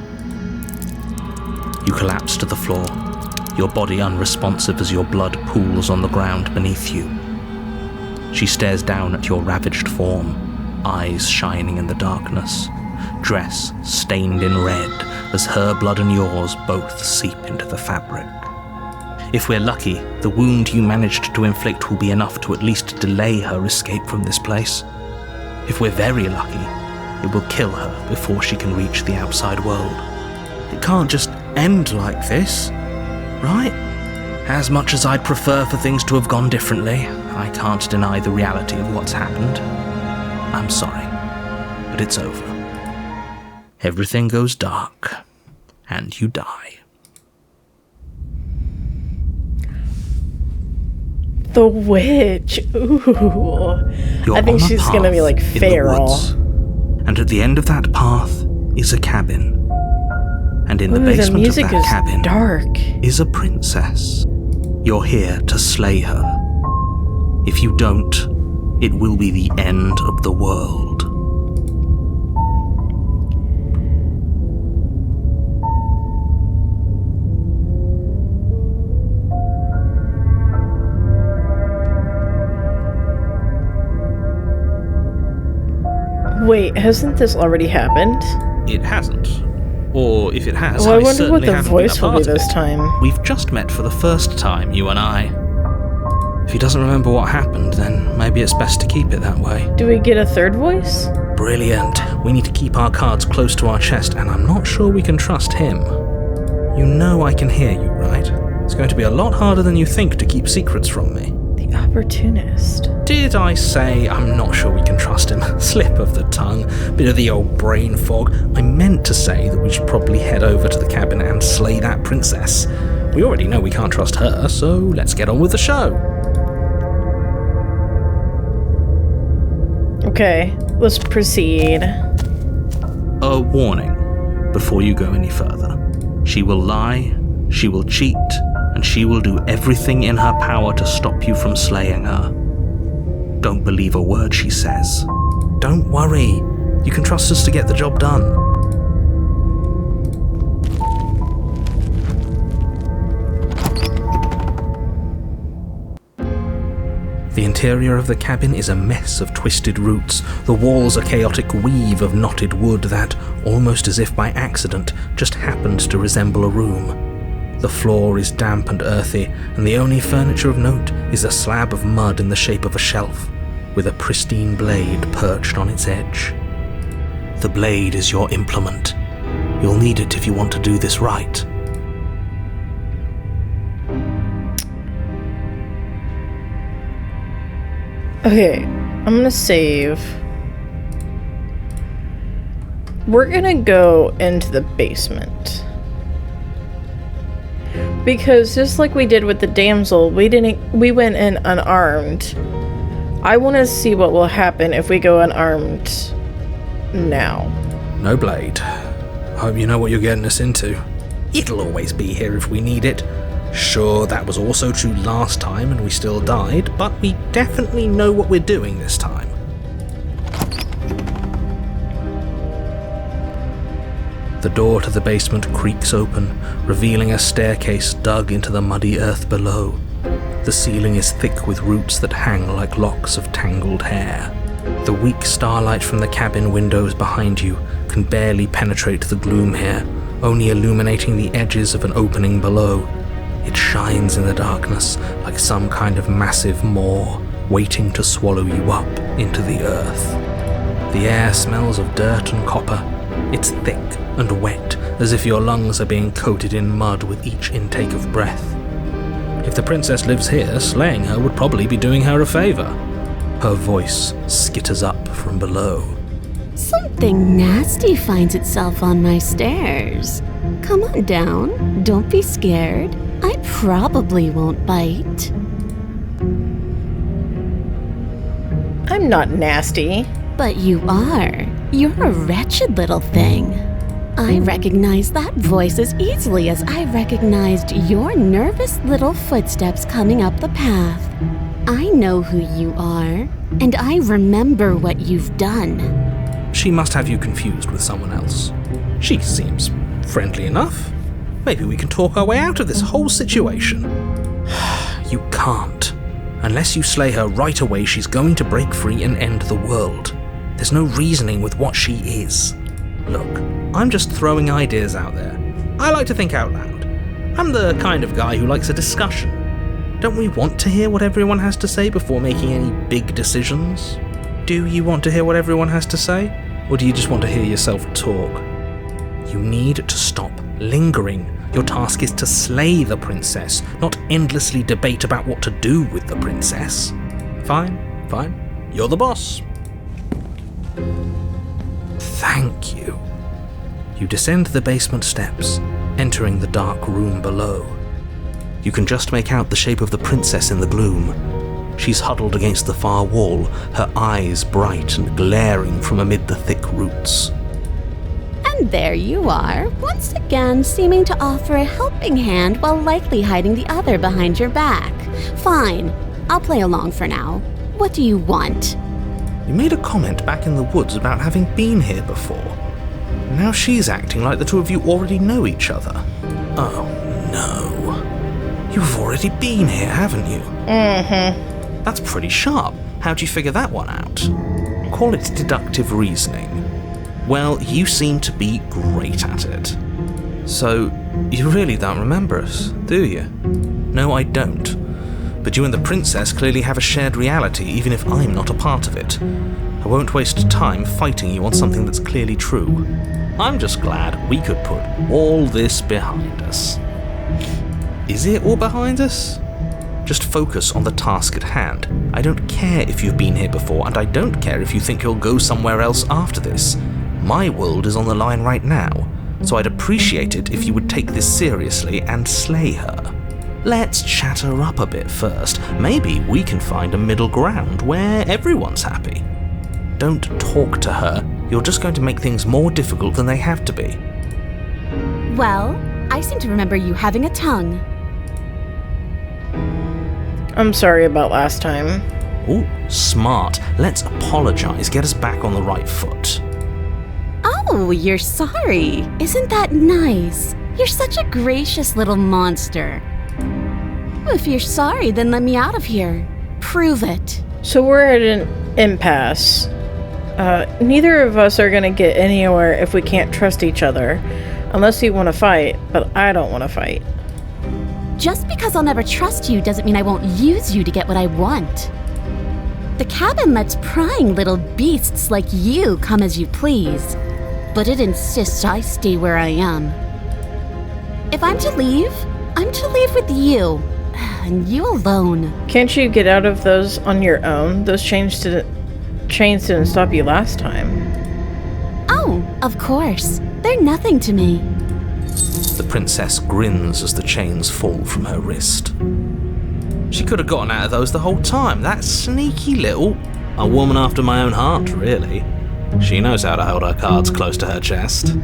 [SPEAKER 2] You collapse to the floor, your body unresponsive as your blood pools on the ground beneath you. She stares down at your ravaged form, eyes shining in the darkness, dress stained in red as her blood and yours both seep into the fabric. If we're lucky, the wound you managed to inflict will be enough to at least delay her escape from this place. If we're very lucky, it will kill her before she can reach the outside world. It can't just end like this, right? As much as I'd prefer for things to have gone differently, I can't deny the reality of what's happened. I'm sorry, but it's over. Everything goes dark, and you die.
[SPEAKER 1] The witch. Ooh.
[SPEAKER 2] You're
[SPEAKER 1] I think
[SPEAKER 2] on a
[SPEAKER 1] she's gonna be
[SPEAKER 2] path
[SPEAKER 1] like
[SPEAKER 2] in the
[SPEAKER 1] feral.
[SPEAKER 2] woods, and at the end of that path is a cabin. And in the
[SPEAKER 1] Ooh,
[SPEAKER 2] basement of
[SPEAKER 1] music
[SPEAKER 2] that
[SPEAKER 1] is
[SPEAKER 2] cabin
[SPEAKER 1] dark.
[SPEAKER 2] is a princess. You're here to slay her. If you don't, it will be the end of the world.
[SPEAKER 1] Wait, hasn't this already happened?
[SPEAKER 4] It hasn't. Or if it has,
[SPEAKER 1] Well, I wonder
[SPEAKER 4] certainly
[SPEAKER 1] what the
[SPEAKER 4] haven't been a
[SPEAKER 1] voice will be
[SPEAKER 4] part of
[SPEAKER 1] this
[SPEAKER 4] it.
[SPEAKER 1] time.
[SPEAKER 2] We've just met for the first time, you and I. If he doesn't remember what happened, then maybe it's best to keep it that way.
[SPEAKER 1] Do we get a third voice?
[SPEAKER 2] Brilliant. We need to keep our cards close to our chest, and I'm not sure we can trust him. You know I can hear you, right? It's going to be a lot harder than you think to keep secrets from me.
[SPEAKER 1] The opportunist.
[SPEAKER 2] Did I say I'm not sure we can trust him? Slip of the tongue, bit of the old brain fog. I meant to say that we should probably head over to the cabin and slay that princess. We already know we can't trust her, so let's get on with the show.
[SPEAKER 1] Okay, let's proceed.
[SPEAKER 2] A warning before you go any further. She will lie, she will cheat, and she will do everything in her power to stop you from slaying her. Don't believe a word she says. Don't worry, you can trust us to get the job done. The interior of the cabin is a mess of twisted roots. The walls a chaotic weave of knotted wood that, almost as if by accident, just happens to resemble a room. The floor is damp and earthy, and the only furniture of note is a slab of mud in the shape of a shelf, with a pristine blade perched on its edge. The blade is your implement. You'll need it if you want to do this right.
[SPEAKER 1] Okay, I'm gonna save. We're gonna go into the basement. Because just like we did with the damsel, we went in unarmed. I want to see what will happen if we go unarmed now.
[SPEAKER 2] No blade. Hope you know what you're getting us into. It'll always be here if we need it. Sure, that was also true last time and we still died, but we definitely know what we're doing this time. The door to the basement creaks open, revealing a staircase dug into the muddy earth below. The ceiling is thick with roots that hang like locks of tangled hair. The weak starlight from the cabin windows behind you can barely penetrate the gloom here, only illuminating the edges of an opening below. It shines in the darkness like some kind of massive maw, waiting to swallow you up into the earth. The air smells of dirt and copper. It's thick and wet, as if your lungs are being coated in mud with each intake of breath. If the princess lives here, slaying her would probably be doing her a favor. Her voice skitters up from below.
[SPEAKER 6] Something nasty finds itself on my stairs. Come on down. Don't be scared. I probably won't bite.
[SPEAKER 1] I'm not nasty.
[SPEAKER 6] But you are. You're a wretched little thing. I recognize that voice as easily as I recognized your nervous little footsteps coming up the path. I know who you are, and I remember what you've done.
[SPEAKER 2] She must have you confused with someone else. She seems friendly enough. Maybe we can talk our way out of this whole situation. You can't. Unless you slay her right away, she's going to break free and end the world. There's no reasoning with what she is. Look, I'm just throwing ideas out there. I like to think out loud. I'm the kind of guy who likes a discussion. Don't we want to hear what everyone has to say before making any big decisions? Do you want to hear what everyone has to say? Or do you just want to hear yourself talk? You need to stop lingering. Your task is to slay the princess, not endlessly debate about what to do with the princess. Fine. You're the boss. Thank you. You descend the basement steps, entering the dark room below. You can just make out the shape of the princess in the gloom. She's huddled against the far wall, her eyes bright and glaring from amid the thick roots.
[SPEAKER 6] And there you are, once again seeming to offer a helping hand while likely hiding the other behind your back. Fine, I'll play along for now. What do you want?
[SPEAKER 2] You made a comment back in the woods about having been here before. Now she's acting like the two of you already know each other. Oh, no. You've already been here, haven't you?
[SPEAKER 1] Mm-hmm.
[SPEAKER 2] That's pretty sharp. How'd you figure that one out? Call it deductive reasoning. Well, you seem to be great at it. So, you really don't remember us, do you? No, I don't. But you and the princess clearly have a shared reality, even if I'm not a part of it. I won't waste time fighting you on something that's clearly true. I'm just glad we could put all this behind us. Is it all behind us? Just focus on the task at hand. I don't care if you've been here before, and I don't care if you think you'll go somewhere else after this. My world is on the line right now, so I'd appreciate it if you would take this seriously and slay her. Let's chat her up a bit first. Maybe we can find a middle ground where everyone's happy. Don't talk to her. You're just going to make things more difficult than they have to be.
[SPEAKER 6] Well, I seem to remember you having a tongue.
[SPEAKER 1] I'm sorry about last time.
[SPEAKER 2] Ooh, smart. Let's apologize. Get us back on the right foot.
[SPEAKER 6] Oh, you're sorry. Isn't that nice? You're such a gracious little monster. If you're sorry, then let me out of here. Prove it.
[SPEAKER 1] So we're at an impasse. Neither of us are gonna get anywhere if we can't trust each other. Unless you want to fight, but I don't want to fight.
[SPEAKER 6] Just because I'll never trust you doesn't mean I won't use you to get what I want. The cabin lets prying little beasts like you come as you please, but it insists I stay where I am. If I'm to leave, I'm to leave with you. and you alone.
[SPEAKER 1] Can't you get out of those on your own? Those chains didn't stop you last time.
[SPEAKER 6] Oh, of course. They're nothing to me.
[SPEAKER 2] The princess grins as the chains fall from her wrist.
[SPEAKER 4] She could have gotten out of those the whole time. That sneaky little... A woman after my own heart, really. She knows how to hold her cards close to her chest.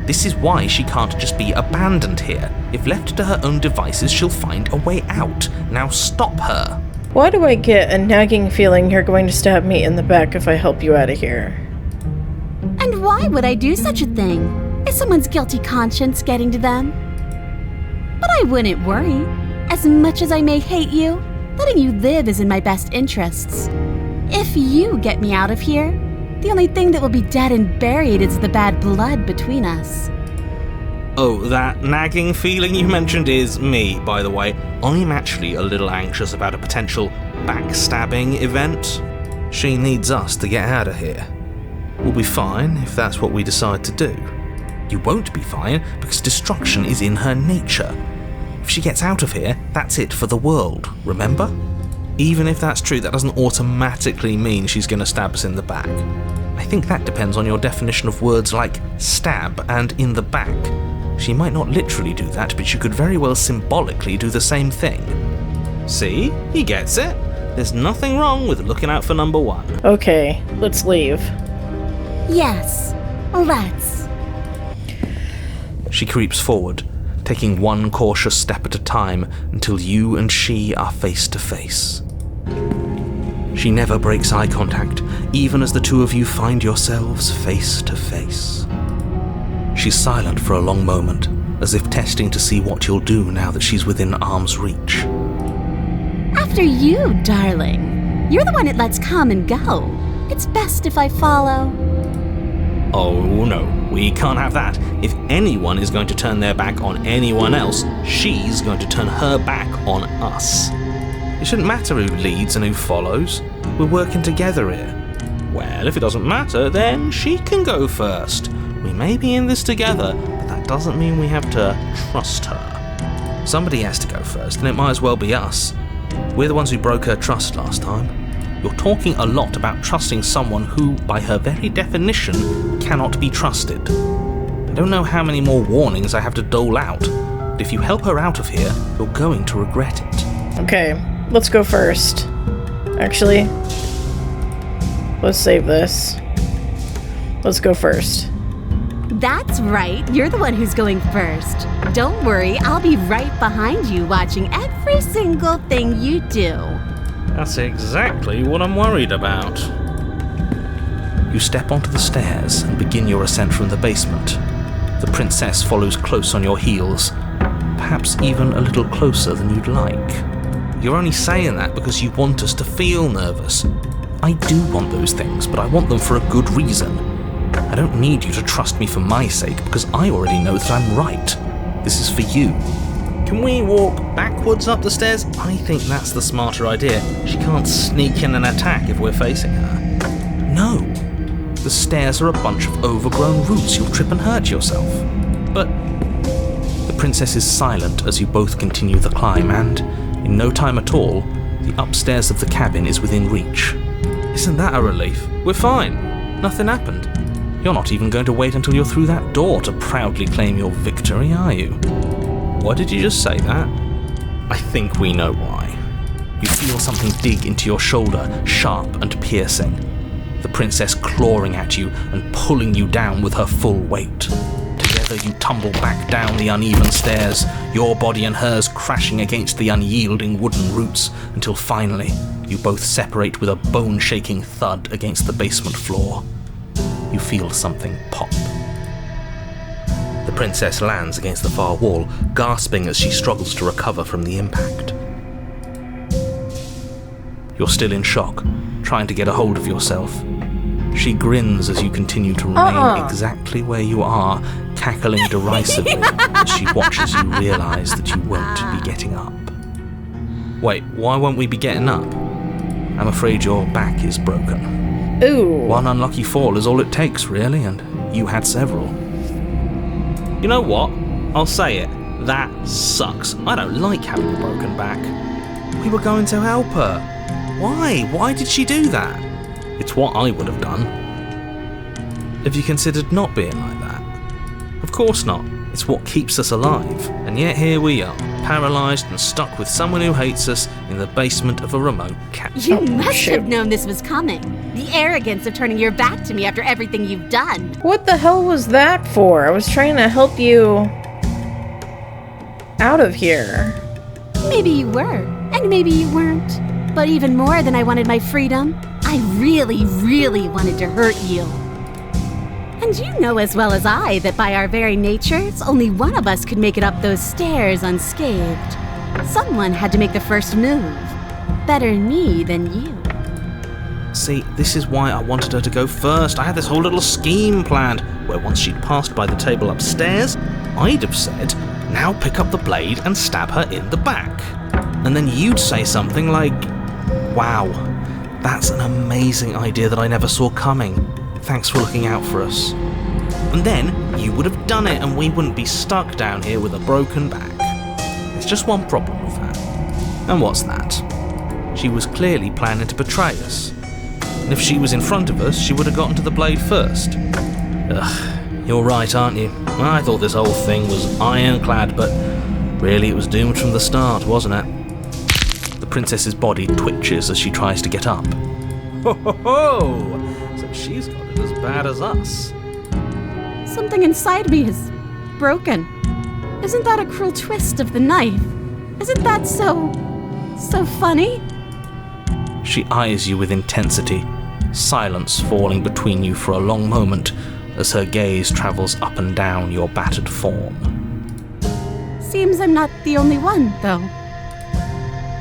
[SPEAKER 2] This is why she can't just be abandoned here. If left to her own devices, she'll find a way out. Now stop her.
[SPEAKER 1] Why do I get a nagging feeling you're going to stab me in the back if I help you out of here?
[SPEAKER 6] And why would I do such a thing? Is someone's guilty conscience getting to them? But I wouldn't worry. As much as I may hate you, letting you live is in my best interests. If you get me out of here, the only thing that will be dead and buried is the bad blood between us.
[SPEAKER 4] Oh, that nagging feeling you mentioned is me, by the way. I'm actually a little anxious about a potential backstabbing event.
[SPEAKER 2] She needs us to get out of here. We'll be fine if that's what we decide to do. You won't be fine because destruction is in her nature. If she gets out of here, that's it for the world, remember?
[SPEAKER 4] Even if that's true, that doesn't automatically mean she's going to stab us in the back.
[SPEAKER 2] I think that depends on your definition of words like stab and in the back. She might not literally do that, but she could very well symbolically do the same thing.
[SPEAKER 4] See? He gets it. There's nothing wrong with looking out for number one.
[SPEAKER 1] Okay, let's leave.
[SPEAKER 6] Yes, let's.
[SPEAKER 2] She creeps forward, taking one cautious step at a time until you and she are face to face. She never breaks eye contact, even as the two of you find yourselves face to face. She's silent for a long moment, as if testing to see what you'll do now that she's within arm's reach.
[SPEAKER 6] After you, darling. You're the one it lets come and go. It's best if I follow.
[SPEAKER 4] Oh no, we can't have that. If anyone is going to turn their back on anyone else, she's going to turn her back on us. It shouldn't matter who leads and who follows. We're working together here. Well, if it doesn't matter, then she can go first. We may be in this together, but that doesn't mean we have to trust her.
[SPEAKER 2] Somebody has to go first, and it might as well be us. We're the ones who broke her trust last time.
[SPEAKER 4] You're talking a lot about trusting someone who, by her very definition, cannot be trusted. I don't know how many more warnings I have to dole out, but if you help her out of here, you're going to regret it.
[SPEAKER 1] Okay, let's go first. Actually, let's save this. Let's go first.
[SPEAKER 6] That's right, you're the one who's going first. Don't worry, I'll be right behind you watching every single thing you do.
[SPEAKER 4] That's exactly what I'm worried about.
[SPEAKER 2] You step onto the stairs and begin your ascent from the basement. The princess follows close on your heels, perhaps even a little closer than you'd like.
[SPEAKER 4] You're only saying that because you want us to feel nervous.
[SPEAKER 2] I do want those things, but I want them for a good reason. I don't need you to trust me for my sake, because I already know that I'm right. This is for you.
[SPEAKER 4] Can we walk backwards up the stairs? I think that's the smarter idea. She can't sneak in and attack if we're facing her.
[SPEAKER 2] No. The stairs are a bunch of overgrown roots. You'll trip and hurt yourself.
[SPEAKER 4] But
[SPEAKER 2] the princess is silent as you both continue the climb, and in no time at all, the upstairs of the cabin is within reach.
[SPEAKER 4] Isn't that a relief? We're fine. Nothing happened. You're not even going to wait until you're through that door to proudly claim your victory, are you? Why did you just say that? I think we know why.
[SPEAKER 2] You feel something dig into your shoulder, sharp and piercing. The princess clawing at you and pulling you down with her full weight. Together you tumble back down the uneven stairs, your body and hers crashing against the unyielding wooden roots, until finally you both separate with a bone-shaking thud against the basement floor. You feel something pop. The princess lands against the far wall, gasping as she struggles to recover from the impact. You're still in shock, trying to get a hold of yourself. She grins as you continue to remain exactly where you are, cackling derisively as she watches you realize that you won't be getting up.
[SPEAKER 4] Wait, why won't we be getting up?
[SPEAKER 2] I'm afraid your back is broken.
[SPEAKER 1] Ooh.
[SPEAKER 2] One unlucky fall is all it takes, really, and you had several.
[SPEAKER 4] You know what? I'll say it. That sucks. I don't like having a broken back.
[SPEAKER 2] We were going to help her. Why? Why did she do that?
[SPEAKER 4] It's what I would have done.
[SPEAKER 2] Have you considered not being like that?
[SPEAKER 4] Of course not. It's what keeps us alive.
[SPEAKER 2] And yet here we are, paralysed and stuck with someone who hates us in the basement of a remote cat.
[SPEAKER 6] You must have known this was coming. The arrogance of turning your back to me after everything you've done.
[SPEAKER 1] What the hell was that for? I was trying to help you out of here.
[SPEAKER 6] Maybe you were, and maybe you weren't. But even more than I wanted my freedom, I really, really wanted to hurt you. And you know as well as I that by our very natures, only one of us could make it up those stairs unscathed. Someone had to make the first move. Better me than you.
[SPEAKER 2] See, this is why I wanted her to go first. I had this whole little scheme planned, where once she'd passed by the table upstairs, I'd have said, now pick up the blade and stab her in the back. And then you'd say something like, wow, that's an amazing idea that I never saw coming. Thanks for looking out for us. And then you would have done it and we wouldn't be stuck down here with a broken back. There's just one problem with that. And what's that? She was clearly planning to betray us. And if she was in front of us, she would have gotten to the blade first. Ugh, you're right, aren't you? I thought this whole thing was ironclad, but really it was doomed from the start, wasn't it? The princess's body twitches as she tries to get up.
[SPEAKER 4] Ho ho ho! So she's got it as bad as us.
[SPEAKER 6] Something inside me is broken. Isn't that a cruel twist of the knife? Isn't that so funny?
[SPEAKER 2] She eyes you with intensity, silence falling between you for a long moment as her gaze travels up and down your battered form.
[SPEAKER 6] Seems I'm not the only one, though.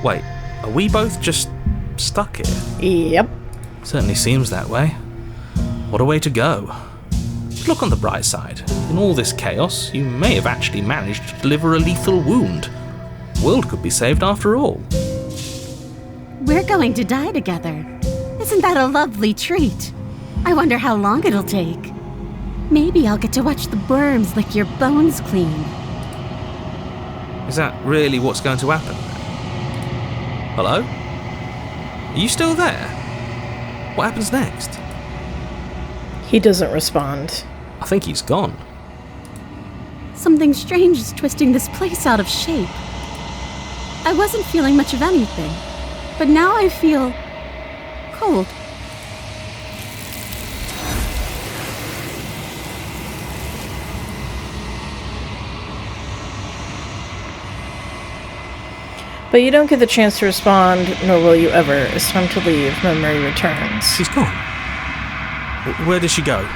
[SPEAKER 2] Wait, are we both just stuck here?
[SPEAKER 1] Yep.
[SPEAKER 2] Certainly seems that way. What a way to go. Look on the bright side. In all this chaos, you may have actually managed to deliver a lethal wound. The world could be saved after all.
[SPEAKER 6] We're going to die together. Isn't that a lovely treat? I wonder how long it'll take. Maybe I'll get to watch the worms lick your bones clean.
[SPEAKER 2] Is that really what's going to happen? Hello? Are you still there? What happens next?
[SPEAKER 1] He doesn't respond.
[SPEAKER 2] I think he's gone.
[SPEAKER 6] Something strange is twisting this place out of shape. I wasn't feeling much of anything, but now I feel cold.
[SPEAKER 1] But you don't get the chance to respond, nor will you ever. It's time to leave. Memory returns.
[SPEAKER 2] She's gone. Where did she go?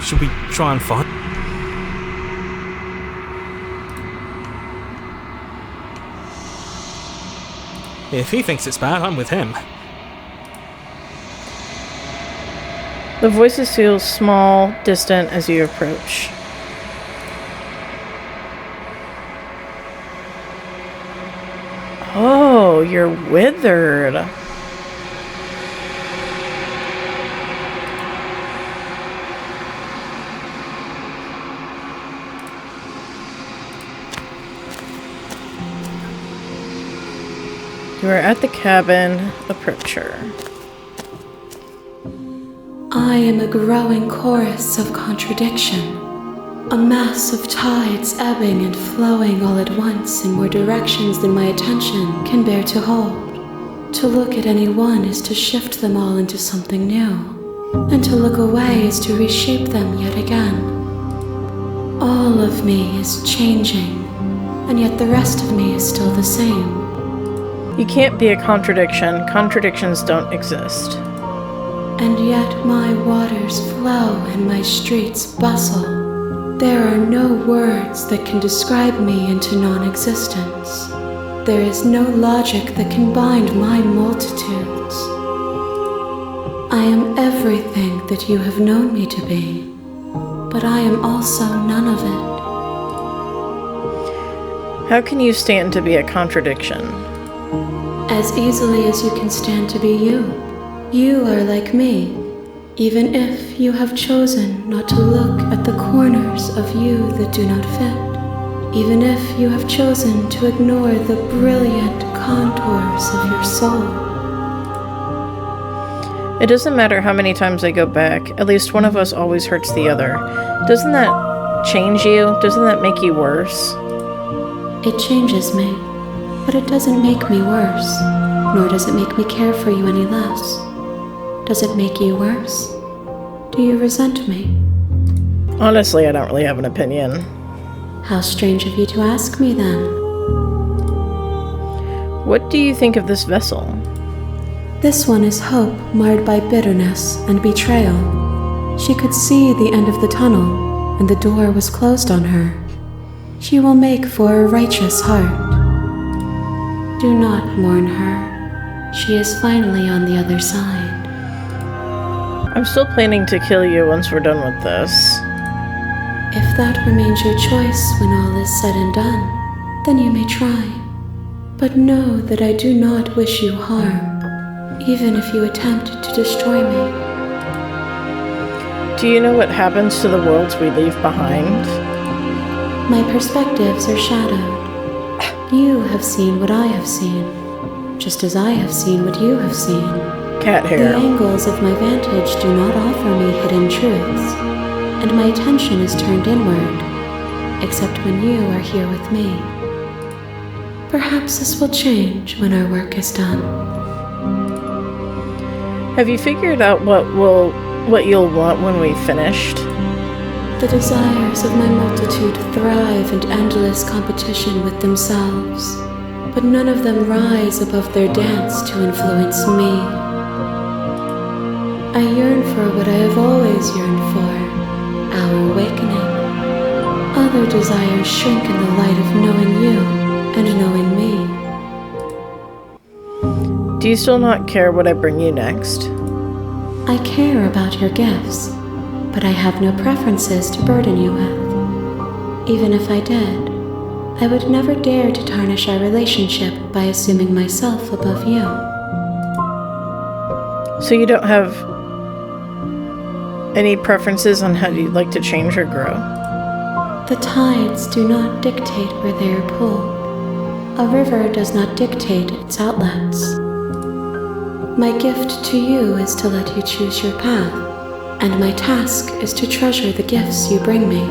[SPEAKER 2] Should we try and find?
[SPEAKER 4] If he thinks it's bad, I'm with him.
[SPEAKER 1] The voices feel small, distant as you approach. Oh, you're withered. You are at the cabin. Approach her.
[SPEAKER 5] I am a growing chorus of contradiction, a mass of tides ebbing and flowing all at once in more directions than my attention can bear to hold. To look at any one is to shift them all into something new, and to look away is to reshape them yet again. All of me is changing, and yet the rest of me is still the same.
[SPEAKER 1] You can't be a contradiction. Contradictions don't exist.
[SPEAKER 5] And yet my waters flow and my streets bustle. There are no words that can describe me into non-existence. There is no logic that can bind my multitudes. I am everything that you have known me to be, but I am also none of it.
[SPEAKER 1] How can you stand to be a contradiction?
[SPEAKER 5] As easily as you can stand to be you. You are like me, even if you have chosen not to look at the corners of you that do not fit. Even if you have chosen to ignore the brilliant contours of your soul.
[SPEAKER 1] It doesn't matter how many times I go back, at least one of us always hurts the other. Doesn't that change you? Doesn't that make you worse?
[SPEAKER 5] It changes me, but it doesn't make me worse, nor does it make me care for you any less. Does it make you worse? Do you resent me?
[SPEAKER 1] Honestly, I don't really have an opinion.
[SPEAKER 5] How strange of you to ask me then.
[SPEAKER 1] What do you think of this vessel?
[SPEAKER 5] This one is hope marred by bitterness and betrayal. She could see the end of the tunnel, and the door was closed on her. She will make for a righteous heart. Do not mourn her. She is finally on the other side.
[SPEAKER 1] I'm still planning to kill you once we're done with this.
[SPEAKER 5] If that remains your choice when all is said and done, then you may try. But know that I do not wish you harm, even if you attempt to destroy me.
[SPEAKER 1] Do you know what happens to the worlds we leave behind?
[SPEAKER 5] My perspectives are shadowed. You have seen what I have seen, just as I have seen what you have seen.
[SPEAKER 1] Cat
[SPEAKER 5] The
[SPEAKER 1] hair.
[SPEAKER 5] angles of my vantage do not offer me hidden truths, and my attention is turned inward, except when you are here with me. Perhaps this will change when our work is done.
[SPEAKER 1] Have you figured out what you'll want when we've finished?
[SPEAKER 5] The desires of my multitude thrive in endless competition with themselves, but none of them rise above their dance to influence me. I yearn for what I have always yearned for, our awakening. Other desires shrink in the light of knowing you and knowing me.
[SPEAKER 1] Do you still not care what I bring you next?
[SPEAKER 5] I care about your gifts, but I have no preferences to burden you with. Even if I did, I would never dare to tarnish our relationship by assuming myself above you.
[SPEAKER 1] So you don't have any preferences on how you'd like to change or grow?
[SPEAKER 5] The tides do not dictate where they are pulled. A river does not dictate its outlets. My gift to you is to let you choose your path, and my task is to treasure the gifts you bring me.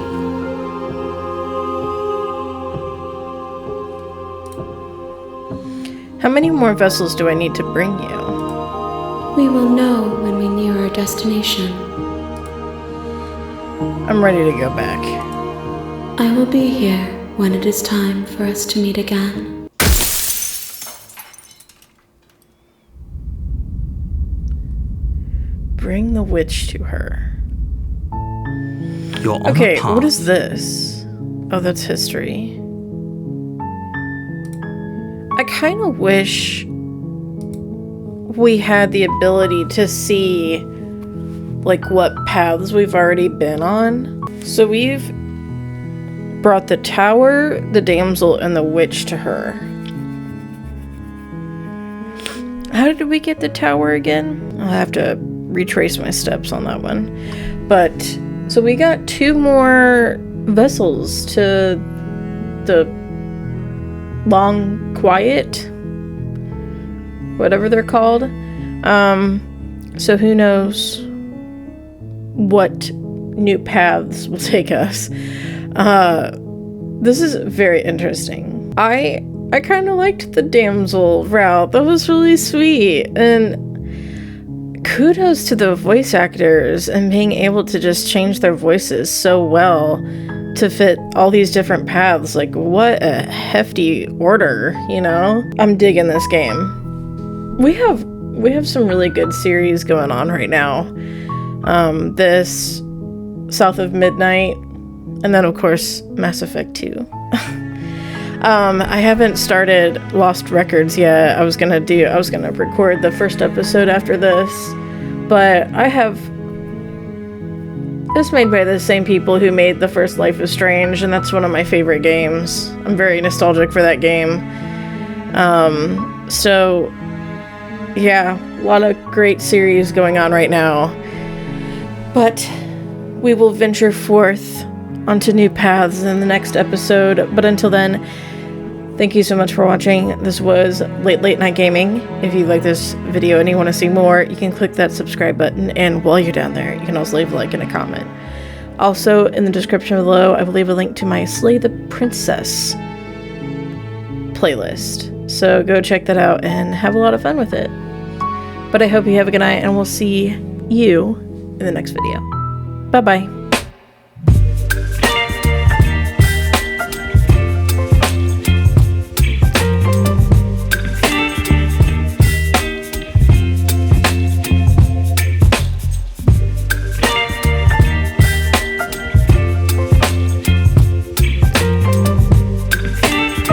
[SPEAKER 1] How many more vessels do I need to bring you?
[SPEAKER 5] We will know when we near our destination.
[SPEAKER 1] I'm ready to go back.
[SPEAKER 5] I will be here when it is time for us to meet again.
[SPEAKER 1] Bring the witch to her.
[SPEAKER 2] You're on
[SPEAKER 1] Okay,
[SPEAKER 2] a path.
[SPEAKER 1] what is this? Oh, that's history. I kind of wish we had the ability to see, like, what paths we've already been on. So we've brought the tower, the damsel, and the witch to her. How did we get the tower again? I'll have to retrace my steps on that one. But, so we got 2 more vessels to the Long Quiet, whatever they're called. So who knows what new paths will take us. This is very interesting. I kind of liked the damsel route. That was really sweet. And kudos to the voice actors and being able to just change their voices so well to fit all these different paths. Like, what a hefty order, you know? I'm digging this game. We have some really good series going on right now. This South of Midnight, and then of course Mass Effect 2. I haven't started Lost Records yet. I was gonna record the first episode after this, but it's made by the same people who made the first Life is Strange, and that's one of my favorite games. I'm very nostalgic for that game. So yeah, a lot of great series going on right now. But we will venture forth onto new paths in the next episode. But until then, Thank you so much for watching. This was Late Night Gaming. If you like this video and you want to see more, you can click that subscribe button, and while you're down there, you can also leave a like and a comment. Also, in the description below, I will leave a link to my Slay the Princess playlist. So go check that out and have a lot of fun with it. But I hope you have a good night, and we'll see you in the next video. Bye-bye.